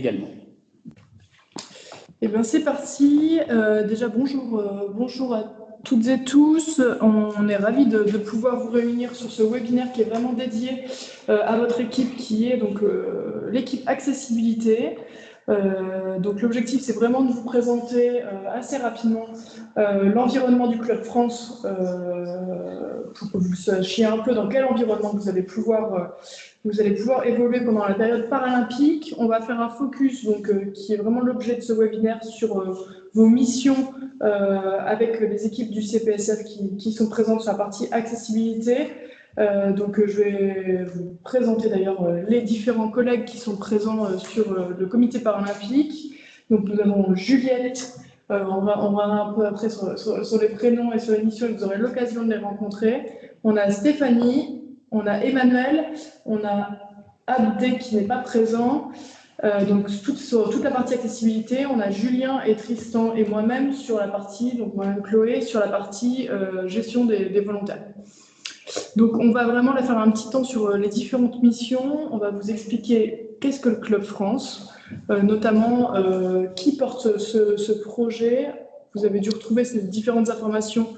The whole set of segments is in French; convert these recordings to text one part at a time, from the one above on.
également. Eh bien, c'est parti. Déjà, bonjour à toutes et tous. On est ravis de pouvoir vous réunir sur ce webinaire qui est vraiment dédié à votre équipe, qui est donc l'équipe accessibilité. Donc, l'objectif, c'est vraiment de vous présenter assez rapidement l'environnement du Club France pour que vous sachiez un peu dans quel environnement vous allez pouvoir évoluer pendant la période paralympique. On va faire un focus qui est vraiment l'objet de ce webinaire sur vos missions avec les équipes du CPSF qui sont présentes sur la partie accessibilité. Je vais vous présenter d'ailleurs les différents collègues qui sont présents sur le comité paralympique. Donc nous avons Juliette, on va un peu après sur les prénoms et sur les missions, vous aurez l'occasion de les rencontrer. On a Stéphanie, on a Emmanuel, on a Abdé qui n'est pas présent. Sur toute la partie accessibilité, on a Julien et Tristan et moi-même sur la partie, donc moi-même Chloé, sur la partie gestion des volontaires. Donc on va vraiment faire un petit temps sur les différentes missions. On va vous expliquer qu'est-ce que le Club France, notamment qui porte ce projet. Vous avez dû retrouver ces différentes informations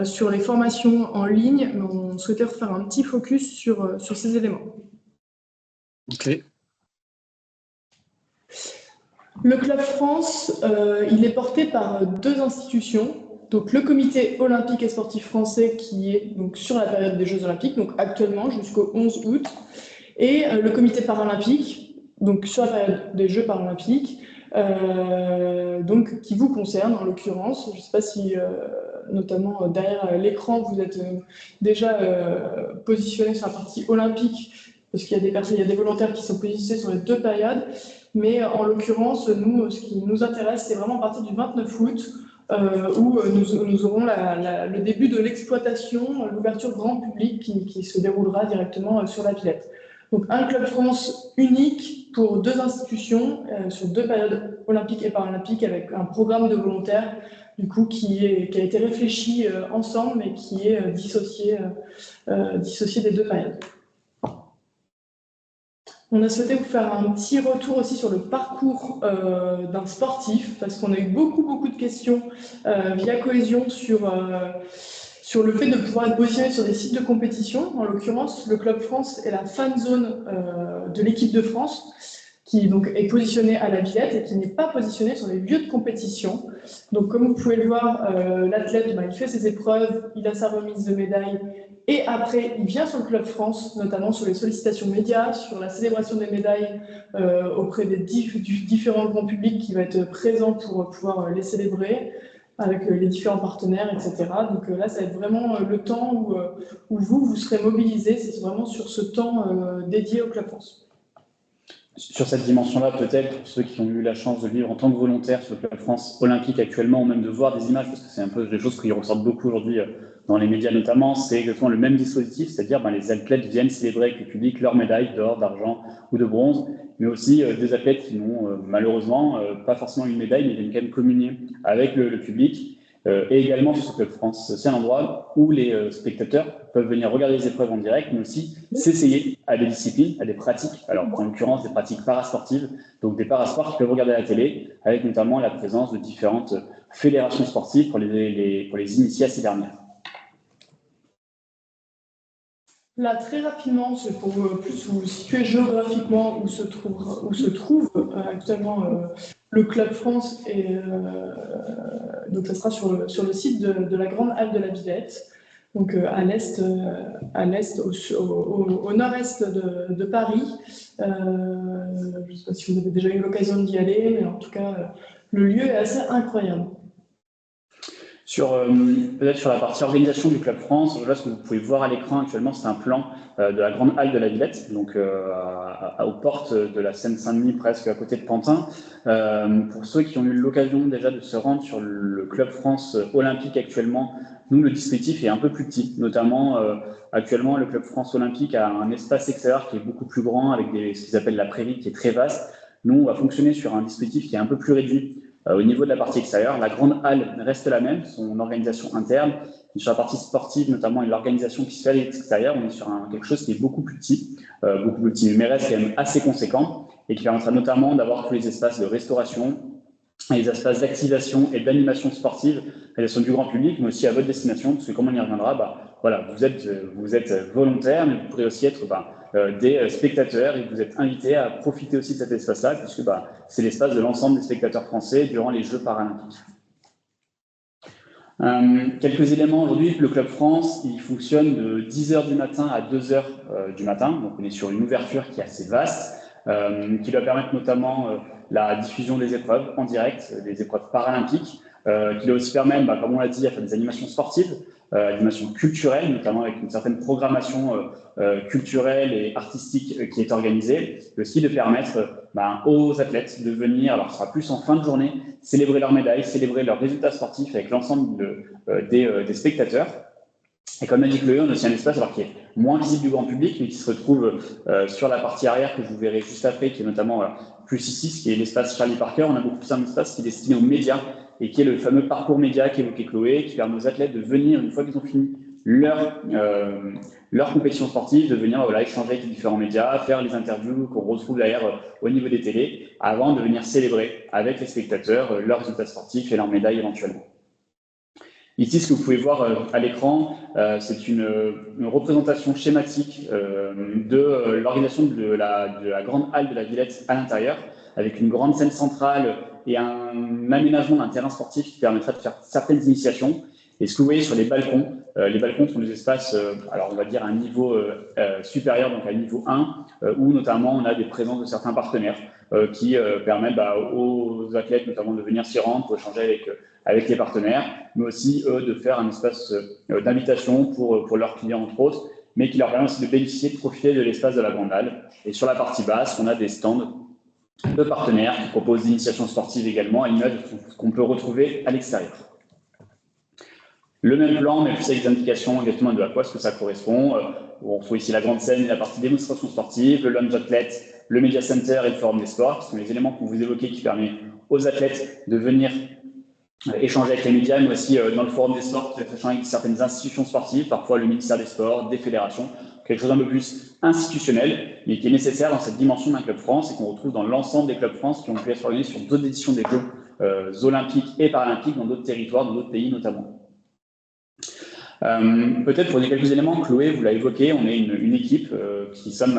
sur les formations en ligne, mais on souhaitait refaire un petit focus sur ces éléments. Ok. Le Club France, il est porté par deux institutions. Donc le comité olympique et sportif français qui est donc sur la période des Jeux olympiques, donc actuellement jusqu'au 11 août, et le comité paralympique, donc sur la période des Jeux paralympiques, donc qui vous concerne en l'occurrence. Je ne sais pas si notamment derrière l'écran vous êtes déjà positionné sur la partie olympique, parce qu'il y a des volontaires qui sont positionnés sur les deux périodes, mais en l'occurrence, nous, ce qui nous intéresse, c'est vraiment à partir du 29 août, où nous aurons le début de l'exploitation, l'ouverture grand public qui se déroulera directement sur la Villette. Donc un Club France unique pour deux institutions sur deux périodes olympiques et paralympiques avec un programme de volontaires du coup qui a été réfléchi ensemble mais qui est dissocié des deux périodes. On a souhaité vous faire un petit retour aussi sur le parcours d'un sportif, parce qu'on a eu beaucoup de questions via Cohésion sur le fait de pouvoir être positionné sur des sites de compétition. En l'occurrence, le Club France est la fan zone de l'équipe de France, qui donc est positionnée à la Villette et qui n'est pas positionnée sur les lieux de compétition. Donc comme vous pouvez le voir, l'athlète, il fait ses épreuves, il a sa remise de médaille, et après, il vient sur le Club France, notamment sur les sollicitations médias, sur la célébration des médailles auprès des différents grands publics qui va être présent pour pouvoir les célébrer avec les différents partenaires, etc. Donc là, ça va être vraiment le temps où vous serez mobilisés, c'est vraiment sur ce temps dédié au Club France. Sur cette dimension-là, peut-être, pour ceux qui ont eu la chance de vivre en tant que volontaire sur le Club France olympique actuellement, ou même de voir des images, parce que c'est un peu des choses qui ressortent beaucoup aujourd'hui dans les médias notamment, c'est exactement le même dispositif, c'est-à-dire les athlètes viennent célébrer avec le public leurs médailles d'or, d'argent ou de bronze, mais aussi des athlètes qui n'ont malheureusement pas forcément une médaille, mais viennent quand même communier avec le public. Et également sur ce Club France, c'est un endroit où les spectateurs peuvent venir regarder les épreuves en direct, mais aussi s'essayer à des disciplines, à des pratiques, alors en l'occurrence des pratiques parasportives, donc des parasports qui peuvent regarder à la télé, avec notamment la présence de différentes fédérations sportives pour les initier à ces dernières. Là, très rapidement, c'est pour plus vous situer géographiquement où se trouve actuellement le Club France. Et donc, ça sera sur le site de la Grande Halle de la Villette, donc à l'est, au nord-est de Paris. Je ne sais pas si vous avez déjà eu l'occasion d'y aller, mais en tout cas, le lieu est assez incroyable. Peut-être sur la partie organisation du Club France, là, ce que vous pouvez voir à l'écran actuellement, c'est un plan de la Grande Halle de la Villette, donc aux portes de la Seine-Saint-Denis, presque à côté de Pantin. Pour ceux qui ont eu l'occasion déjà de se rendre sur le Club France olympique actuellement, nous, le dispositif est un peu plus petit. Notamment, actuellement, le Club France olympique a un espace extérieur qui est beaucoup plus grand, avec ce qu'ils appellent la prairie, qui est très vaste. Nous, on va fonctionner sur un dispositif qui est un peu plus réduit. Au niveau de la partie extérieure, la grande halle reste la même, son organisation interne. Et sur la partie sportive, notamment, et l'organisation qui se fait à l'extérieur, on est sur quelque chose qui est beaucoup plus petit, mais reste quand même assez conséquent. et qui permettra notamment d'avoir tous les espaces de restauration, les espaces d'activation et d'animation sportive à destination du grand public, mais aussi à votre destination, parce que comme on y reviendra, voilà, vous êtes volontaire, mais vous pourrez aussi être des spectateurs et vous êtes invités à profiter aussi de cet espace-là, puisque c'est l'espace de l'ensemble des spectateurs français durant les Jeux paralympiques. Quelques éléments aujourd'hui, le Club France, il fonctionne de 10h du matin à 2h du matin, donc on est sur une ouverture qui est assez vaste, qui doit permettre notamment la diffusion des épreuves en direct, des épreuves paralympiques, qui doit aussi permettre, comme on l'a dit, à faire des animations sportives, animations culturelles, notamment avec une certaine programmation culturelle et artistique qui est organisée, et aussi de permettre aux athlètes de venir, alors ce sera plus en fin de journée, célébrer leurs médailles, célébrer leurs résultats sportifs avec l'ensemble des spectateurs. Et comme l'a dit Chloé, on a aussi un espace qui est moins visible du grand public, mais qui se retrouve sur la partie arrière que je vous verrai juste après, qui est notamment plus ici, ce qui est l'espace Charlie Parker. On a beaucoup plus un espace qui est destiné aux médias et qui est le fameux parcours média qu'évoquait Chloé, qui permet aux athlètes de venir, une fois qu'ils ont fini leur compétition sportive, de venir échanger avec les différents médias, faire les interviews qu'on retrouve d'ailleurs au niveau des télés, avant de venir célébrer avec les spectateurs leurs résultats sportifs et leurs médailles éventuellement. Ici, ce que vous pouvez voir à l'écran, c'est une représentation schématique de l'organisation de la grande halle de la Villette à l'intérieur, avec une grande scène centrale et un aménagement d'un terrain sportif qui permettra de faire certaines initiations. Et ce que vous voyez sur les balcons sont des espaces, alors on va dire à un niveau supérieur, donc à niveau 1, où notamment on a des présences de certains partenaires qui permettent aux athlètes notamment de venir s'y rendre pour échanger avec les partenaires, mais aussi eux de faire un espace d'invitation pour leurs clients entre autres, mais qui leur permet aussi de bénéficier, de profiter de l'espace de la grande halle. Et sur la partie basse, on a des stands de partenaires qui proposent des initiations sportives également, à l'image de ce qu'on peut retrouver à l'extérieur. Le même plan, mais plus avec des indications exactement de à quoi ce que ça correspond. On retrouve ici la grande scène et la partie démonstration sportive, le lounge athlète, le media center et le forum des sports, qui sont les éléments qu'on vous évoquait qui permettent aux athlètes de venir échanger avec les médias, mais aussi dans le forum des sports, peut-être échanger avec certaines institutions sportives, parfois le ministère des Sports, des fédérations, quelque chose un peu plus institutionnel, mais qui est nécessaire dans cette dimension d'un Club France et qu'on retrouve dans l'ensemble des Clubs France qui ont pu être organisés sur d'autres éditions des Jeux olympiques et paralympiques dans d'autres territoires, dans d'autres pays notamment. Peut-être pour les quelques éléments, Chloé, vous l'avez évoqué, on est une équipe qui sommes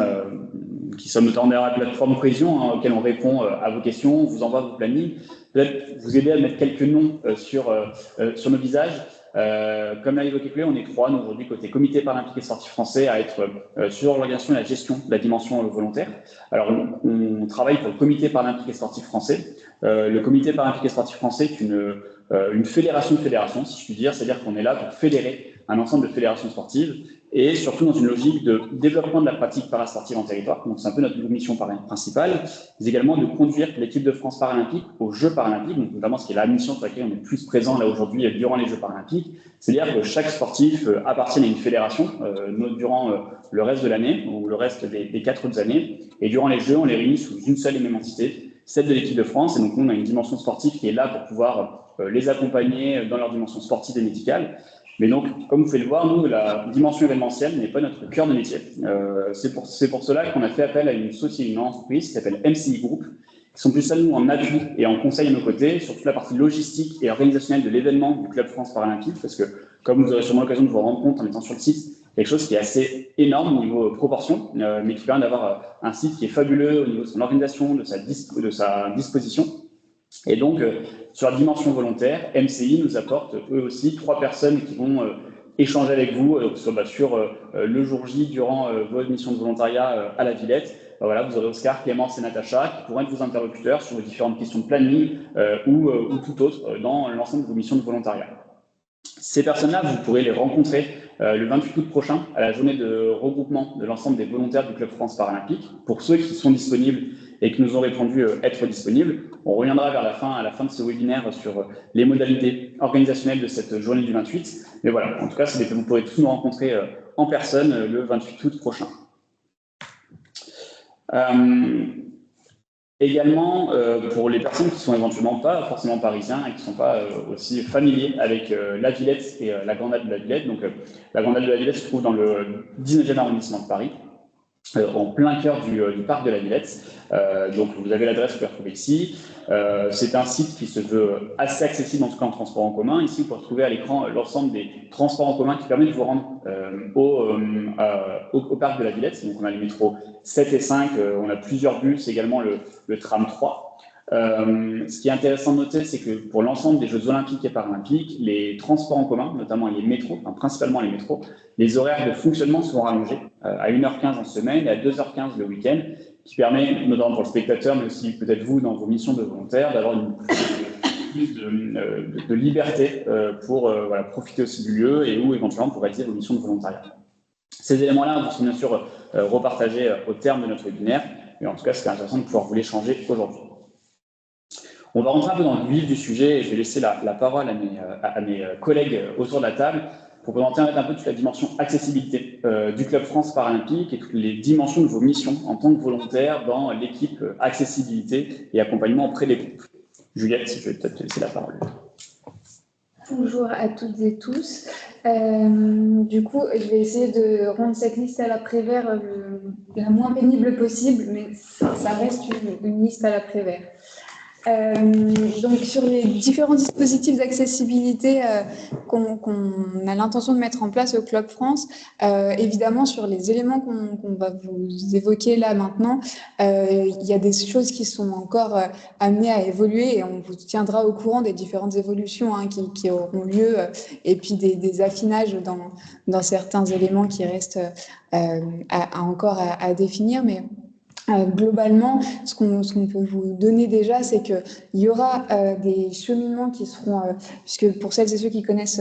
notamment derrière la plateforme Cohésion, auquel on répond à vos questions, on vous envoie vos plannings, peut-être vous aider à mettre quelques noms sur nos visages. Comme l'a évoqué Chloé, on est 3, nous, aujourd'hui, côté Comité paralympique et sportif français, à être sur l'organisation et la gestion de la dimension volontaire. Alors, on travaille pour le Comité paralympique et sportif français. Le Comité paralympique et sportif français est une fédération de fédérations, si je puis dire, c'est-à-dire qu'on est là pour fédérer un ensemble de fédérations sportives et surtout dans une logique de développement de la pratique parasportive en territoire. Donc, c'est un peu notre mission principale, mais également de conduire l'équipe de France paralympique aux Jeux paralympiques, donc notamment ce qui est la mission sur laquelle on est plus présent là aujourd'hui durant les Jeux paralympiques, c'est-à-dire que chaque sportif appartient à une fédération durant le reste de l'année ou le reste des 4 autres années, et durant les Jeux, on les réunit sous une seule et même entité, celle de l'équipe de France, et donc nous, on a une dimension sportive qui est là pour pouvoir les accompagner dans leur dimension sportive et médicale. Mais donc, comme vous pouvez le voir, nous, la dimension événementielle n'est pas notre cœur de métier. C'est pour cela qu'on a fait appel à une entreprise qui s'appelle MCI Group, qui sont plus là, nous, en appui et en conseil à nos côtés, sur toute la partie logistique et organisationnelle de l'événement du Club France Paralympique, parce que, comme vous aurez sûrement l'occasion de vous rendre compte en étant sur le site, quelque chose qui est assez énorme au niveau proportion, mais qui permet d'avoir un site qui est fabuleux au niveau de son organisation, de sa disposition. Et donc, sur la dimension volontaire, MCI nous apporte eux aussi 3 personnes qui vont échanger avec vous, que ce soit sur le jour J, durant votre mission de volontariat à la Villette. Voilà, vous aurez Oscar, Clémence et Natacha qui pourront être vos interlocuteurs sur vos différentes questions de planning ou tout autre dans l'ensemble de vos missions de volontariat. Ces personnes-là, vous pourrez les rencontrer le 28 août prochain à la journée de regroupement de l'ensemble des volontaires du Club France Paralympique. Pour ceux qui sont disponibles et qui nous ont répondu être disponibles, on reviendra à la fin de ce webinaire sur les modalités organisationnelles de cette journée du 28. Mais voilà, en tout cas, vous pourrez tous nous rencontrer en personne le 28 août prochain. Également, pour les personnes qui ne sont éventuellement pas forcément parisiens et qui ne sont pas aussi familiers avec la Villette et la Grande Halle de la Villette. Donc, la Grande Halle de la Villette se trouve dans le 19e arrondissement de Paris. en plein cœur du parc de la Villette. Donc, vous avez l'adresse, vous pouvez retrouver ici. C'est un site qui se veut assez accessible, en tout cas en transport en commun. Ici, vous pouvez retrouver à l'écran l'ensemble des transports en commun qui permettent de vous rendre au parc de la Villette. Donc, on a les métros 7 et 5, on a plusieurs bus, également le tram 3. Ce qui est intéressant de noter, c'est que pour l'ensemble des Jeux Olympiques et Paralympiques, les transports en commun, notamment les métros, enfin, principalement les métros, les horaires de fonctionnement sont rallongés à 1h15 en semaine et à 2h15 le week-end, qui permet, notamment pour le spectateur, mais aussi peut-être vous dans vos missions de volontaires, d'avoir plus de liberté pour profiter aussi du lieu et où éventuellement pour réaliser vos missions de volontariat. Ces éléments-là vous sont bien sûr repartagés au terme de notre webinaire, mais en tout cas, c'est intéressant de pouvoir vous l'échanger aujourd'hui. On va rentrer un peu dans le vif du sujet et je vais laisser la parole à mes collègues autour de la table pour présenter un peu toute la dimension accessibilité du Club France Paralympique et toutes les dimensions de vos missions en tant que volontaire dans l'équipe accessibilité et accompagnement auprès des groupes. Juliette, je vais peut-être te laisser la parole. Bonjour à toutes et tous. Du coup, je vais essayer de rendre cette liste à l'après-vert la moins pénible possible, mais ça reste une liste à l'après-vert. Donc sur les différents dispositifs d'accessibilité qu'on a l'intention de mettre en place au Club France, évidemment sur les éléments qu'on va vous évoquer là maintenant, il y a des choses qui sont encore amenées à évoluer et on vous tiendra au courant des différentes évolutions qui auront lieu et puis des affinages dans certains éléments qui restent encore à définir, mais globalement, ce qu'on peut vous donner déjà, c'est qu'il y aura des cheminements qui seront, puisque pour celles et ceux qui connaissent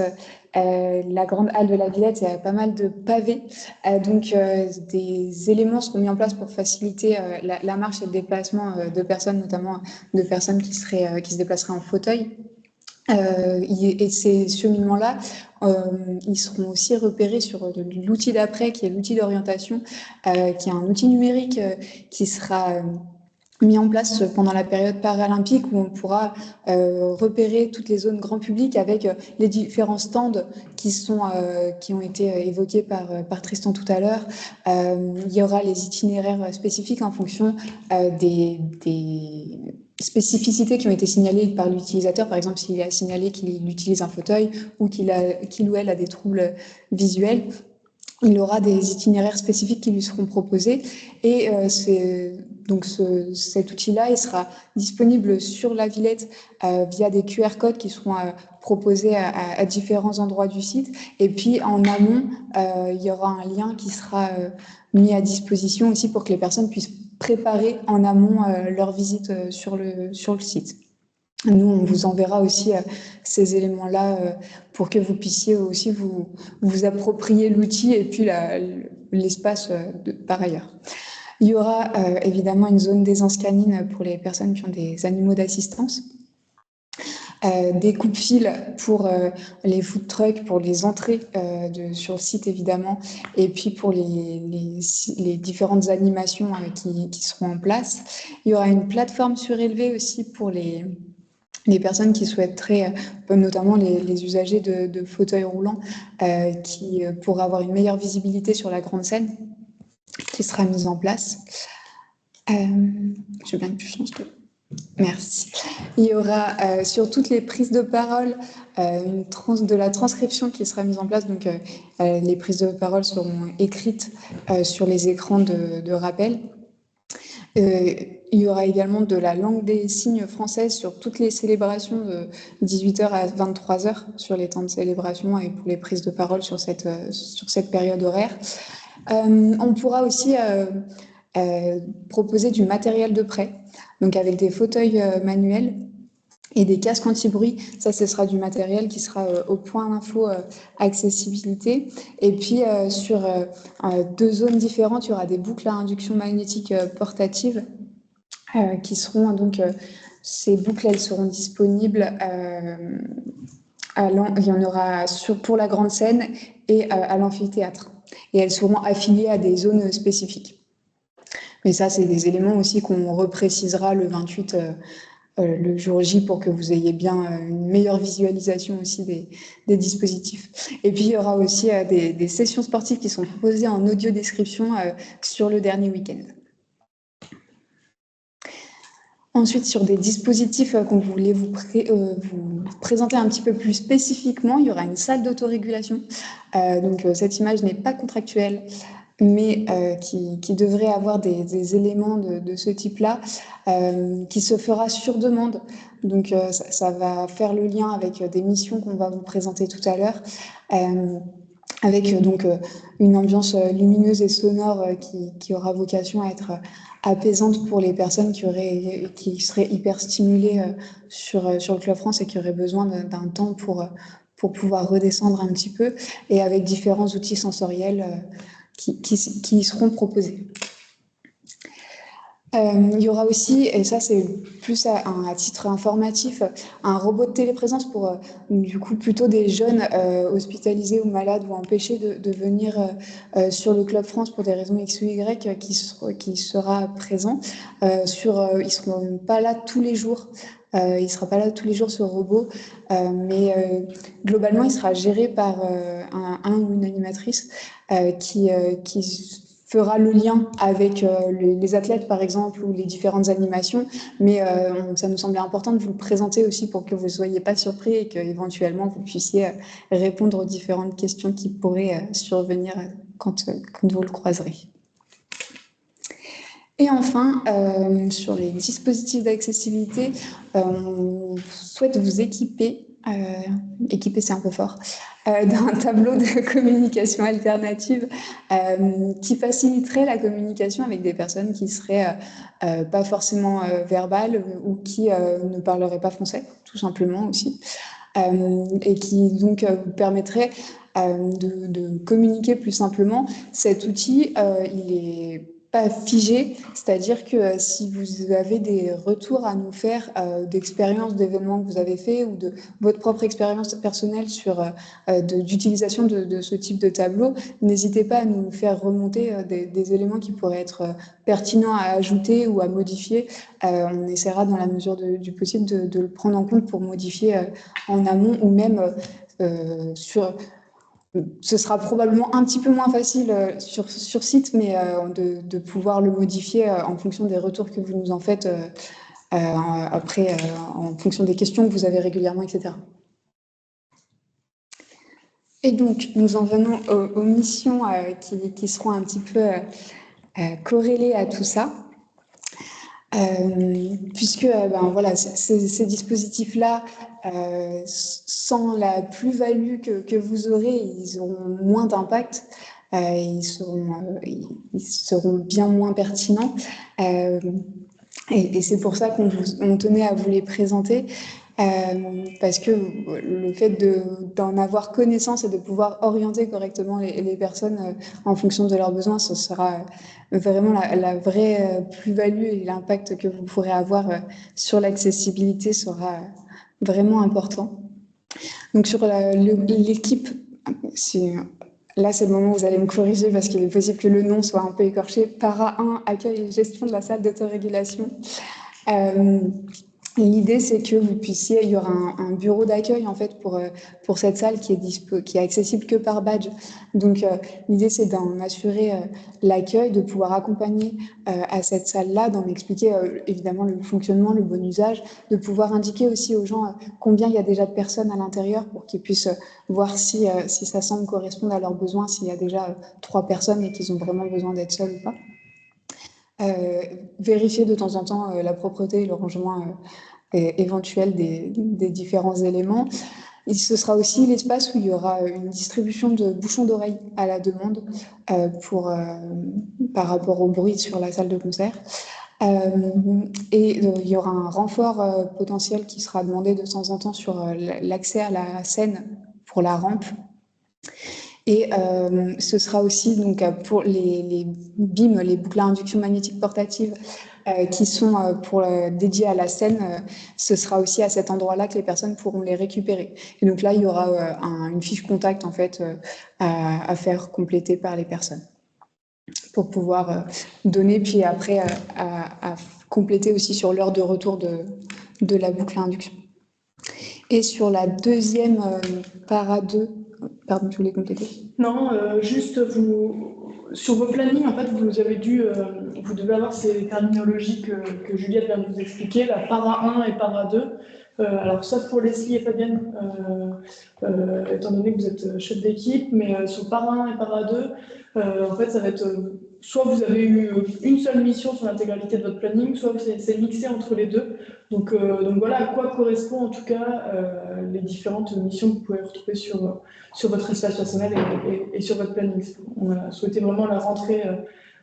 la grande halle de la Villette, il y a pas mal de pavés, donc des éléments seront mis en place pour faciliter la marche et le déplacement de personnes, notamment de personnes qui se déplaceraient en fauteuil. Et ces cheminements-là, ils seront aussi repérés sur l'outil d'après, qui est l'outil d'orientation, qui est un outil numérique qui sera mis en place pendant la période paralympique où on pourra repérer toutes les zones grand public avec les différents stands qui ont été évoqués par Tristan tout à l'heure. Il y aura les itinéraires spécifiques en fonction des spécificités qui ont été signalées par l'utilisateur, par exemple s'il a signalé qu'il utilise un fauteuil ou qu'il ou elle a des troubles visuels. Il aura des itinéraires spécifiques qui lui seront proposés et cet outil-là, il sera disponible sur la Villette via des QR codes qui seront proposés à différents endroits du site. Et puis en amont, il y aura un lien qui sera mis à disposition aussi pour que les personnes puissent préparer en amont leur visite sur le site. Nous, on vous enverra aussi ces éléments-là pour que vous puissiez aussi vous approprier l'outil et puis l'espace par ailleurs. Il y aura évidemment une zone d'aisance canine pour les personnes qui ont des animaux d'assistance. Des coupes-fils pour les food trucks, pour les entrées sur le site évidemment, et puis pour les différentes animations qui seront en place. Il y aura une plateforme surélevée aussi pour les personnes qui souhaiteraient, notamment les usagers de fauteuils roulants, qui pourraient avoir une meilleure visibilité sur la grande scène, qui sera mise en place. Je viens de plus changer. Merci. Il y aura sur toutes les prises de parole de la transcription qui sera mise en place. Donc, les prises de parole seront écrites sur les écrans de rappel. Il y aura également de la langue des signes française sur toutes les célébrations de 18h à 23h sur les temps de célébration et pour les prises de parole sur cette période horaire. On pourra aussi proposer du matériel de prêt, donc avec des fauteuils manuels et des casques anti-bruit. Ça, ce sera du matériel qui sera au point info accessibilité. Et puis, sur 2 zones différentes, il y aura des boucles à induction magnétique portatives qui seront donc... ces boucles, elles seront disponibles il y en aura pour la grande scène et à l'amphithéâtre. Et elles seront affiliées à des zones spécifiques. Mais ça, c'est des éléments aussi qu'on reprécisera le 28 le jour J pour que vous ayez bien une meilleure visualisation aussi des dispositifs. Et puis, il y aura aussi des sessions sportives qui sont proposées en audio description sur le dernier week-end. Ensuite, sur des dispositifs qu'on voulait vous présenter un petit peu plus spécifiquement, il y aura une salle d'autorégulation. Donc, cette image n'est pas contractuelle, mais qui devrait avoir des éléments de ce type-là, qui se fera sur demande. Donc, ça va faire le lien avec des missions qu'on va vous présenter tout à l'heure, avec donc une ambiance lumineuse et sonore qui aura vocation à être apaisante pour les personnes qui seraient hyper stimulées sur le Club France et qui auraient besoin d'un temps pour pouvoir redescendre un petit peu, et avec différents outils sensoriels qui seront proposés. Il y aura aussi, et ça c'est plus à titre informatif, un robot de téléprésence pour du coup plutôt des jeunes hospitalisés ou malades ou empêchés de venir sur le Club France pour des raisons X ou Y qui sera présent. Ils seront pas là tous les jours. Il sera pas là tous les jours ce robot, mais globalement il sera géré par un ou une animatrice qui fera le lien avec les athlètes, par exemple, ou les différentes animations. Mais ça nous semblait important de vous le présenter aussi pour que vous ne soyez pas surpris et qu'éventuellement, vous puissiez répondre aux différentes questions qui pourraient survenir quand vous le croiserez. Et enfin, sur les dispositifs d'accessibilité, on souhaite vous équiper, c'est un peu fort, d'un tableau de communication alternative qui faciliterait la communication avec des personnes qui seraient pas forcément verbales ou qui ne parleraient pas français, tout simplement aussi, et qui donc vous permettrait de communiquer plus simplement. Cet outil, il est pas figé, c'est-à-dire que si vous avez des retours à nous faire d'expériences, d'événements que vous avez fait ou de votre propre expérience personnelle sur d'utilisation de ce type de tableau, n'hésitez pas à nous faire remonter des éléments qui pourraient être pertinents à ajouter ou à modifier. On essaiera dans la mesure du possible de le prendre en compte pour modifier en amont ou même ce sera probablement un petit peu moins facile sur site, mais de pouvoir le modifier en fonction des retours que vous nous en faites après, en fonction des questions que vous avez régulièrement, etc. Et donc, nous en venons aux missions qui seront un petit peu corrélées à tout ça. Puisque voilà, ces dispositifs-là, sans la plus-value que vous aurez, ils auront moins d'impact, ils seront bien moins pertinents. Et c'est pour ça qu'on tenait à vous les présenter, parce que le fait d'en avoir connaissance et de pouvoir orienter correctement les personnes en fonction de leurs besoins, ce sera vraiment la vraie plus-value, et l'impact que vous pourrez avoir sur l'accessibilité sera vraiment important. Donc sur l'équipe, là c'est le moment où vous allez me corriger parce qu'il est possible que le nom soit un peu écorché. Para 1, accueil et gestion de la salle d'autorégulation. L'idée, c'est que vous puissiez, il y aura un bureau d'accueil en fait pour cette salle qui est accessible que par badge. Donc l'idée, c'est d'en assurer l'accueil, de pouvoir accompagner à cette salle-là, d'en expliquer évidemment le fonctionnement, le bon usage, de pouvoir indiquer aussi aux gens combien il y a déjà de personnes à l'intérieur pour qu'ils puissent voir si ça semble correspondre à leurs besoins, s'il y a déjà 3 personnes et qu'ils ont vraiment besoin d'être seuls ou pas. Vérifier de temps en temps la propreté et le rangement éventuel des différents éléments. Et ce sera aussi l'espace où il y aura une distribution de bouchons d'oreille à la demande par rapport au bruit sur la salle de concert. Et il y aura un renfort potentiel qui sera demandé de temps en temps sur l'accès à la scène pour la rampe. Et ce sera aussi donc pour les BIM, les boucles à induction magnétique portatives, qui sont dédiées à la scène. Ce sera aussi à cet endroit-là que les personnes pourront les récupérer. Et donc là, il y aura une fiche contact en fait à faire compléter par les personnes pour pouvoir donner, puis après à compléter aussi sur l'heure de retour de la boucle à induction. Et sur la deuxième para 2, pardon, je voulais compléter. Non, juste sur vos plannings, en fait, vous avez vous devez avoir ces terminologies que Juliette vient de vous expliquer, la para 1 et para 2. Alors, sauf pour Leslie et Fabienne, étant donné que vous êtes chef d'équipe, mais sur para 1 et para 2, en fait, ça va être soit vous avez eu une seule mission sur l'intégralité de votre planning, soit c'est mixé entre les deux. Donc voilà à quoi correspond en tout cas les différentes missions que vous pouvez retrouver sur votre espace personnel et sur votre planning. On a souhaité vraiment la rentrer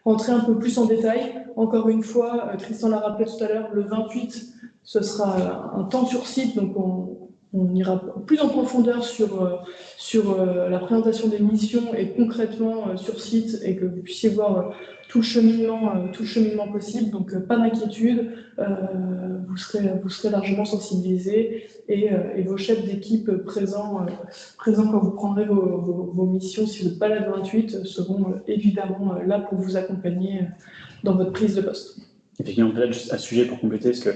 un peu plus en détail. Encore une fois, Tristan l'a rappelé tout à l'heure, le 28, ce sera un temps sur site, donc on ira plus en profondeur sur la présentation des missions et concrètement sur site et que vous puissiez voir tout le cheminement possible. Donc pas d'inquiétude, vous serez largement sensibilisés et vos chefs d'équipe présents quand vous prendrez vos missions, si vous n'êtes pas là le 28, seront évidemment là pour vous accompagner dans votre prise de poste. Effectivement, peut-être juste à ce sujet pour compléter, parce que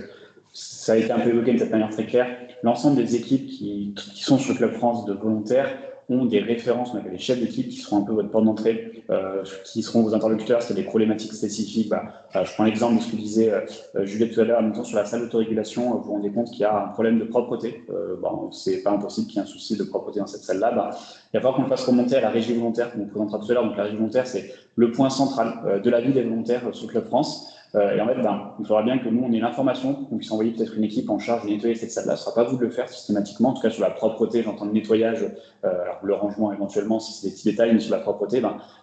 ça a été un peu évoqué de cette manière très claire, l'ensemble des équipes qui sont sur le Club France de volontaires ont des références, on appelle les chefs d'équipe, qui seront un peu votre porte d'entrée, qui seront vos interlocuteurs, c'est des problématiques spécifiques. Je prends l'exemple de ce que disait Juliette tout à l'heure, en même temps sur la salle d'autorégulation, vous vous rendez compte qu'il y a un problème de propreté. C'est pas impossible qu'il y ait un souci de propreté dans cette salle-là. Il va falloir qu'on le fasse remonter à la régie volontaire qu'on vous présentera tout à l'heure. Donc la régie volontaire, c'est le point central de la vie des volontaires sur le Club France. Et en fait, il faudra bien que nous, on ait l'information, qu'on puisse envoyer peut-être une équipe en charge de nettoyer cette salle-là. Ce ne sera pas vous de le faire systématiquement, en tout cas sur la propreté, j'entends le nettoyage, alors le rangement éventuellement, si c'est des petits détails, mais sur la propreté,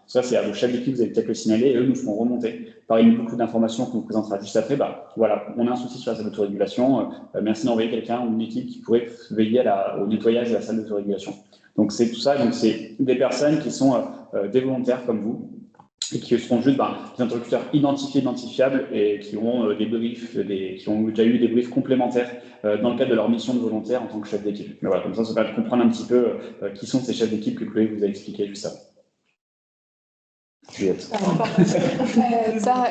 ça c'est à vos chefs d'équipe, vous allez peut-être le signaler et eux nous feront remonter. Pareil, beaucoup d'informations qu'on vous présentera juste après. Voilà, on a un souci sur la salle d'autorégulation, merci d'envoyer quelqu'un ou une équipe qui pourrait veiller au nettoyage de la salle d'autorégulation. Donc c'est tout ça, donc c'est des personnes qui sont des volontaires comme vous, et qui seront juste des interlocuteurs identifiables et qui auront des briefs, qui ont déjà eu des briefs complémentaires dans le cadre de leur mission de volontaire en tant que chef d'équipe. Mais voilà, comme ça va comprendre un petit peu qui sont ces chefs d'équipe que Chloé vous a expliqué juste avant.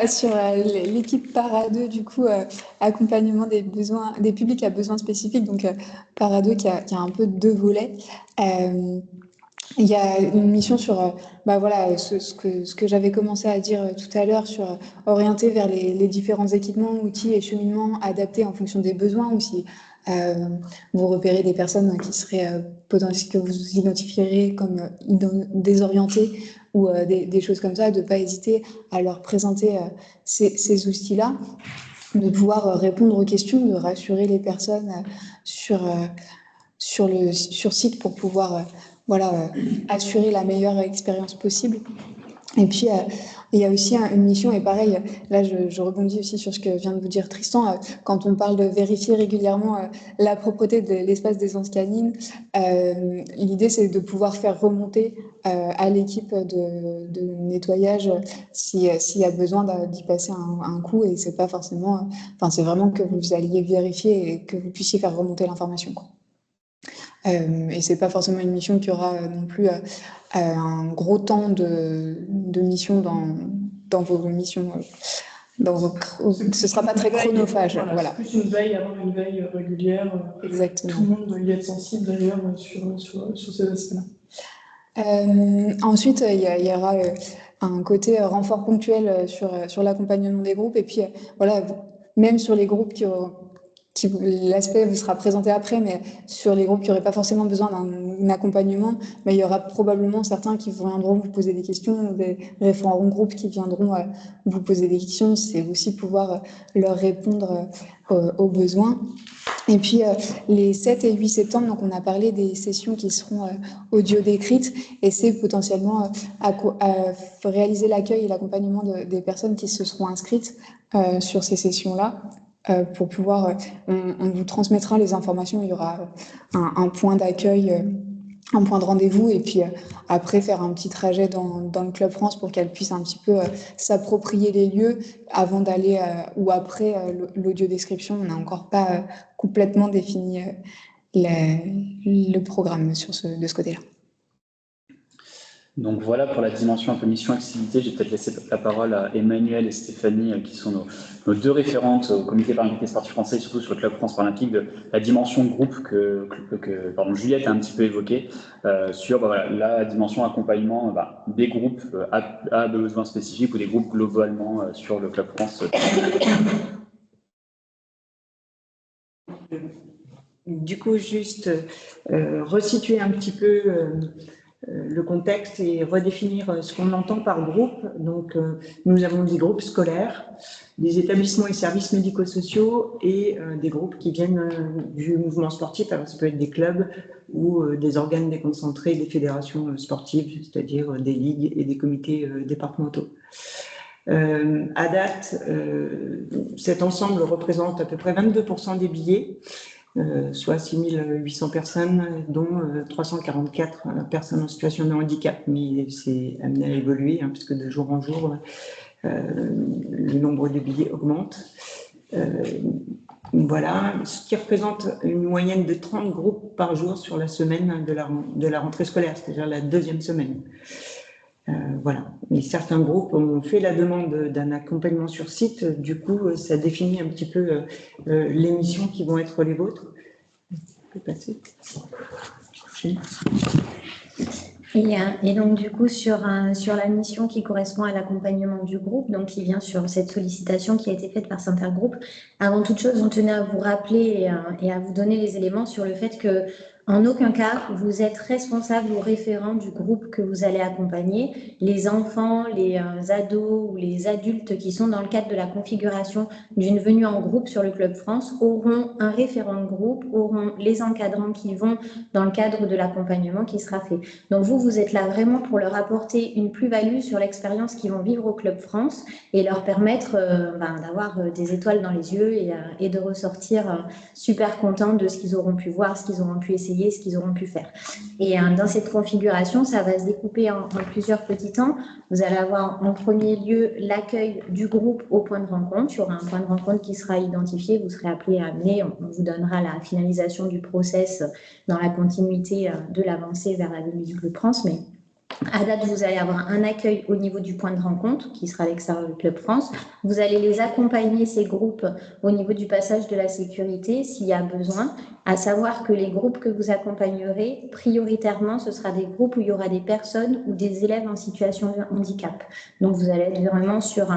Sur l'équipe para 2, du coup, accompagnement des publics à besoins spécifiques, donc para 2 qui a un peu deux volets. Il y a une mission sur ce que j'avais commencé à dire tout à l'heure, sur orienter vers les différents équipements, outils et cheminements adaptés en fonction des besoins, ou si vous repérez des personnes qui seraient que vous identifierez comme désorientées ou des choses comme ça, de ne pas hésiter à leur présenter ces outils-là, de pouvoir répondre aux questions, de rassurer les personnes sur site pour pouvoir assurer la meilleure expérience possible. Et puis, il y a aussi une mission, et pareil, là, je rebondis aussi sur ce que vient de vous dire Tristan, quand on parle de vérifier régulièrement la propreté de l'espace des aisance canine, l'idée, c'est de pouvoir faire remonter à l'équipe de nettoyage s'il y a besoin d'y passer un coup, et c'est pas forcément... c'est vraiment que vous alliez vérifier et que vous puissiez faire remonter l'information, quoi. Et c'est pas forcément une mission qui aura non plus un gros temps de mission dans vos missions. Ce sera pas très chronophage. Voilà. C'est plus avoir une veille régulière. Exactement. Tout le monde y être sensible d'ailleurs sur ces aspects-là. Ensuite, il y aura un côté renfort ponctuel sur l'accompagnement des groupes. Et puis, même sur les groupes l'aspect vous sera présenté après, mais sur les groupes qui n'auraient pas forcément besoin d'un accompagnement, mais il y aura probablement certains qui viendront vous poser des questions, des référents groupes qui viendront vous poser des questions. C'est aussi pouvoir leur répondre aux besoins. Et puis, les 7 et 8 septembre, donc on a parlé des sessions qui seront audio décrites, et c'est potentiellement à réaliser l'accueil et l'accompagnement des personnes qui se seront inscrites sur ces sessions-là. Pour pouvoir, on vous transmettra les informations, il y aura un point d'accueil, un point de rendez-vous, et puis après faire un petit trajet dans le Club France pour qu'elle puisse un petit peu s'approprier les lieux avant d'aller ou après l'audio description. On n'a encore pas complètement défini le programme de ce côté-là. Donc voilà pour la dimension un peu mission accessibilité. J'ai peut-être laissé la parole à Emmanuel et Stéphanie, qui sont nos deux référentes au Comité paralympique des sportifs français, surtout sur le Club France Paralympique, de la dimension groupe que Juliette a un petit peu évoquée, sur voilà, la dimension accompagnement des groupes à besoins spécifiques ou des groupes globalement sur le Club France. Du coup, juste resituer un petit peu le contexte et redéfinir ce qu'on entend par groupe. Donc, nous avons des groupes scolaires, des établissements et services médico-sociaux et des groupes qui viennent du mouvement sportif. Alors, ça peut être des clubs ou des organes déconcentrés, des fédérations sportives, c'est-à-dire des ligues et des comités départementaux. À date, cet ensemble représente à peu près 22% des billets, soit 6800 personnes, dont 344 personnes en situation de handicap. Mais c'est amené à évoluer, puisque de jour en jour, le nombre de billets augmente. Voilà, ce qui représente une moyenne de 30 groupes par jour sur la semaine de la rentrée scolaire, c'est-à-dire la deuxième semaine. Voilà. Et certains groupes ont fait la demande d'un accompagnement sur site. Du coup, ça définit un petit peu les missions qui vont être les vôtres. Je peux passer. Et donc, du coup, sur la mission qui correspond à l'accompagnement du groupe, donc qui vient sur cette sollicitation qui a été faite par S'Intergroupe, avant toute chose, on tenait à vous rappeler et à vous donner les éléments sur le fait que, en aucun cas, vous êtes responsable ou référent du groupe que vous allez accompagner. Les enfants, les ados ou les adultes qui sont dans le cadre de la configuration d'une venue en groupe sur le Club France auront un référent de groupe, auront les encadrants qui vont dans le cadre de l'accompagnement qui sera fait. Donc vous êtes là vraiment pour leur apporter une plus-value sur l'expérience qu'ils vont vivre au Club France et leur permettre d'avoir des étoiles dans les yeux et de ressortir super contents de ce qu'ils auront pu voir, ce qu'ils auront pu essayer, ce qu'ils auront pu faire. Et dans cette configuration, ça va se découper en plusieurs petits temps. Vous allez avoir en premier lieu l'accueil du groupe au point de rencontre. Il y aura un point de rencontre qui sera identifié. Vous serez appelé à amener. On vous donnera la finalisation du process dans la continuité de l'avancée vers la venue du Club France. Mais à date, vous allez avoir un accueil au niveau du point de rencontre qui sera à l'extérieur du Club France. Vous allez les accompagner, ces groupes, au niveau du passage de la sécurité s'il y a besoin, à savoir que les groupes que vous accompagnerez, prioritairement, ce sera des groupes où il y aura des personnes ou des élèves en situation de handicap. Donc, vous allez être vraiment sur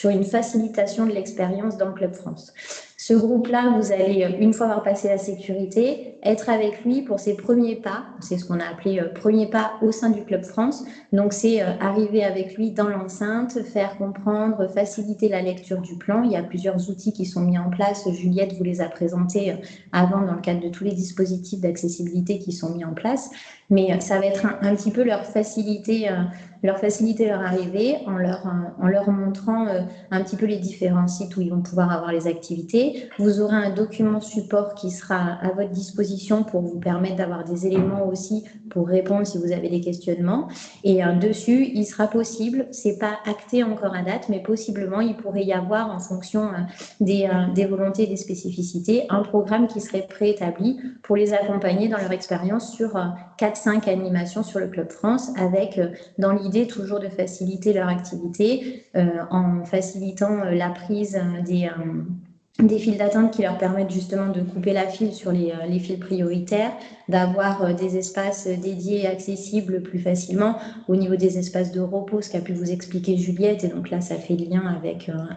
une facilitation de l'expérience dans le Club France. Ce groupe-là, vous allez, une fois avoir passé la sécurité, être avec lui pour ses premiers pas. C'est ce qu'on a appelé premiers pas au sein du Club France. Donc, c'est arriver avec lui dans l'enceinte, faire comprendre, faciliter la lecture du plan. Il y a plusieurs outils qui sont mis en place. Juliette vous les a présentés avant dans le cadre de tous les dispositifs d'accessibilité qui sont mis en place. Mais ça va être un petit peu leur faciliter leur arrivée en leur montrant un petit peu les différents sites où ils vont pouvoir avoir les activités. Vous aurez un document support qui sera à votre disposition pour vous permettre d'avoir des éléments aussi pour répondre si vous avez des questionnements. Et dessus, il sera possible, c'est pas acté encore à date, mais possiblement, il pourrait y avoir, en fonction des volontés et des spécificités, un programme qui serait préétabli pour les accompagner dans leur expérience sur 4-5 animations sur le Club France, avec dans l'idée toujours de faciliter leur activité en facilitant la prise des files d'attente qui leur permettent justement de couper la file sur les files prioritaires, d'avoir des espaces dédiés et accessibles plus facilement au niveau des espaces de repos, ce qu'a pu vous expliquer Juliette. Et donc là, ça fait lien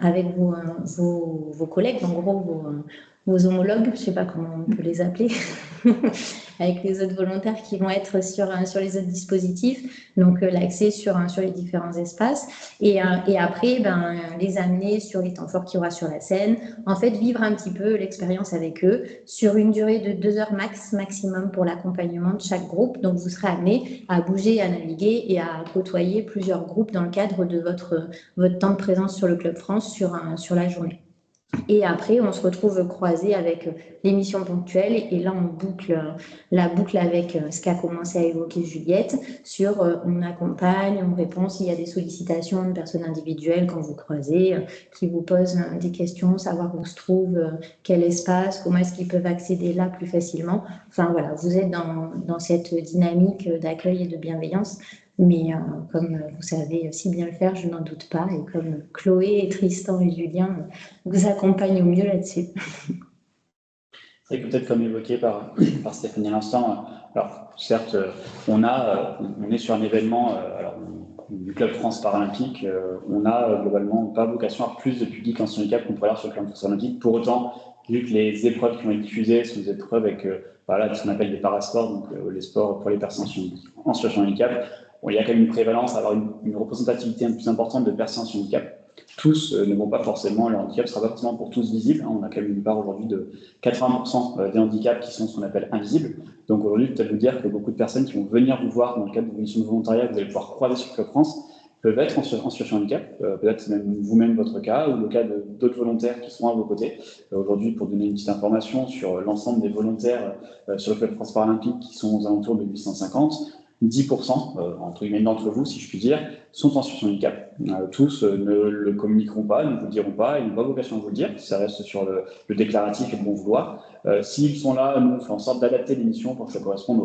avec vos collègues, en gros vos homologues, je ne sais pas comment on peut les appeler, avec les autres volontaires qui vont être sur les autres dispositifs, donc l'accès sur les différents espaces, et après les amener sur les temps forts qu'il y aura sur la scène, en fait vivre un petit peu l'expérience avec eux sur une durée de 2 heures maximum pour l'accompagnement de chaque groupe. Donc vous serez amené à bouger, à naviguer et à côtoyer plusieurs groupes dans le cadre de votre temps de présence sur le Club France sur la journée. Et après, on se retrouve croisé avec les missions ponctuelles et là, on boucle la boucle avec ce qu'a commencé à évoquer Juliette sur on accompagne, on répond s'il y a des sollicitations de personnes individuelles quand vous croisez, qui vous posent des questions, savoir où se trouve, quel espace, comment est-ce qu'ils peuvent accéder là plus facilement. Enfin voilà, vous êtes dans cette dynamique d'accueil et de bienveillance Mais comme vous savez si bien le faire, je n'en doute pas. Et comme Chloé, Tristan et Julien vous accompagnent au mieux là-dessus. C'est vrai que peut-être comme évoqué par Stéphanie à l'instant, alors certes, on est sur un événement alors, du Club France Paralympique, on n'a globalement pas vocation à avoir plus de public en handicap qu'on pourrait avoir sur le Club France Paralympique. Pour autant, vu que les épreuves qui ont été diffusées sont des épreuves avec voilà, ce qu'on appelle des parasports, donc les sports pour les personnes en situation de handicap, bon, il y a quand même une prévalence à avoir une représentativité un peu plus importante de personnes en handicap. Tous ne vont pas forcément, le handicap ne sera pas forcément pour tous visible. On a quand même une part aujourd'hui de 80% des handicaps qui sont ce qu'on appelle invisibles. Donc aujourd'hui, peut-être vous dire que beaucoup de personnes qui vont venir vous voir dans le cadre de vos missions de volontariat, vous allez pouvoir croiser sur Club France, peuvent être en situation de handicap, peut-être même vous-même votre cas, ou le cas d'autres volontaires qui sont à vos côtés. Aujourd'hui, pour donner une petite information sur l'ensemble des volontaires sur le Club France Paralympique qui sont aux alentours de 850, 10% entre guillemets d'entre vous, si je puis dire, sont en situation de handicap. Tous ne le communiqueront pas, ne vous le diront pas, ils n'ont pas vocation à vous le dire, ça reste sur le déclaratif et le bon vouloir. S'ils sont là, nous on fait en sorte d'adapter l'émission pour que ça corresponde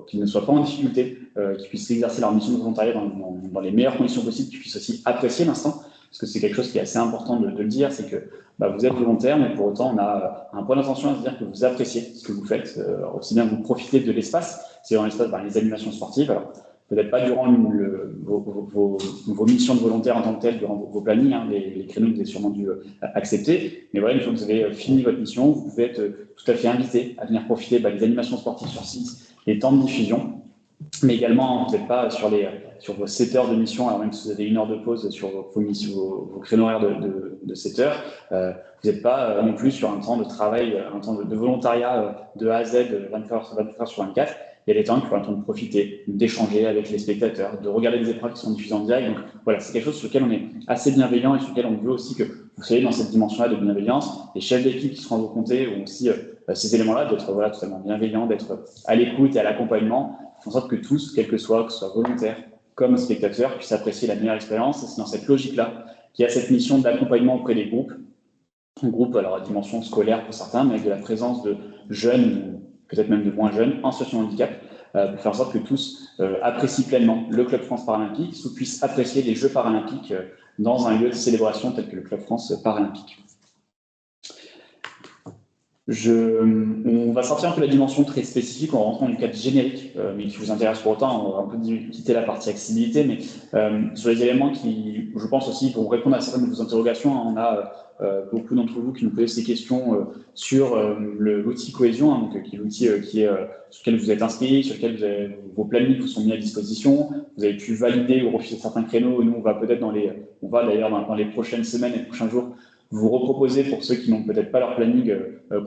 qu'ils ne soient pas en difficulté, qu'ils puissent exercer leur mission de volontariat dans les meilleures conditions possibles, qu'ils puissent aussi apprécier l'instant, parce que c'est quelque chose qui est assez important de le dire, c'est que vous êtes volontaire, mais pour autant on a un point d'attention à se dire que vous appréciez ce que vous faites, aussi bien que vous profitez de l'espace, c'est dans l'espace les animations sportives, alors peut-être pas durant vos missions de volontaire en tant que telles, durant vos plannings, hein, les créneaux que vous avez sûrement dû accepter, mais voilà, une fois que vous avez fini votre mission, vous pouvez être tout à fait invité à venir profiter des animations sportives sur site, les temps de diffusion, mais également, vous n'êtes pas sur vos 7 heures de mission, alors même si vous avez 1 heure de pause sur vos créneaux horaires de 7 heures, vous n'êtes pas non plus sur un temps de travail, un temps de volontariat de A à Z, 24 heures sur 24. Il y a des temps qui pourraient de profiter, d'échanger avec les spectateurs, de regarder des épreuves qui sont diffusées en direct. Donc voilà, c'est quelque chose sur lequel on est assez bienveillant et sur lequel on veut aussi que vous soyez dans cette dimension-là de bienveillance. Les chefs d'équipe qui seront à vos côtés ont aussi ces éléments-là, d'être totalement bienveillants, d'être à l'écoute et à l'accompagnement, en sorte que tous, quel que ce soit volontaire comme spectateur, puissent apprécier la meilleure expérience. Et c'est dans cette logique-là qu'il y a cette mission d'accompagnement auprès des groupes. Un groupe, alors à dimension scolaire pour certains, mais avec de la présence de jeunes, peut-être même de moins jeunes, en situation de handicap, pour faire en sorte que tous apprécient pleinement le Club France Paralympique, puissent apprécier les Jeux Paralympiques dans un lieu de célébration tel que le Club France Paralympique. On va sortir un peu de la dimension très spécifique en rentrant dans le cadre générique, mais qui vous intéresse pour autant. On va un peu quitter la partie accessibilité, mais sur les éléments qui, je pense aussi, vont répondre à certaines de vos interrogations. On a beaucoup d'entre vous qui nous posent ces questions sur l'outil Cohésion, donc, qui est l'outil sur lequel vous êtes inscrit, sur lequel vos plannings vous sont mis à disposition. Vous avez pu valider ou refuser certains créneaux. Nous, on va peut-être d'ailleurs dans les prochaines semaines et les prochains jours vous reproposer pour ceux qui n'ont peut-être pas leur planning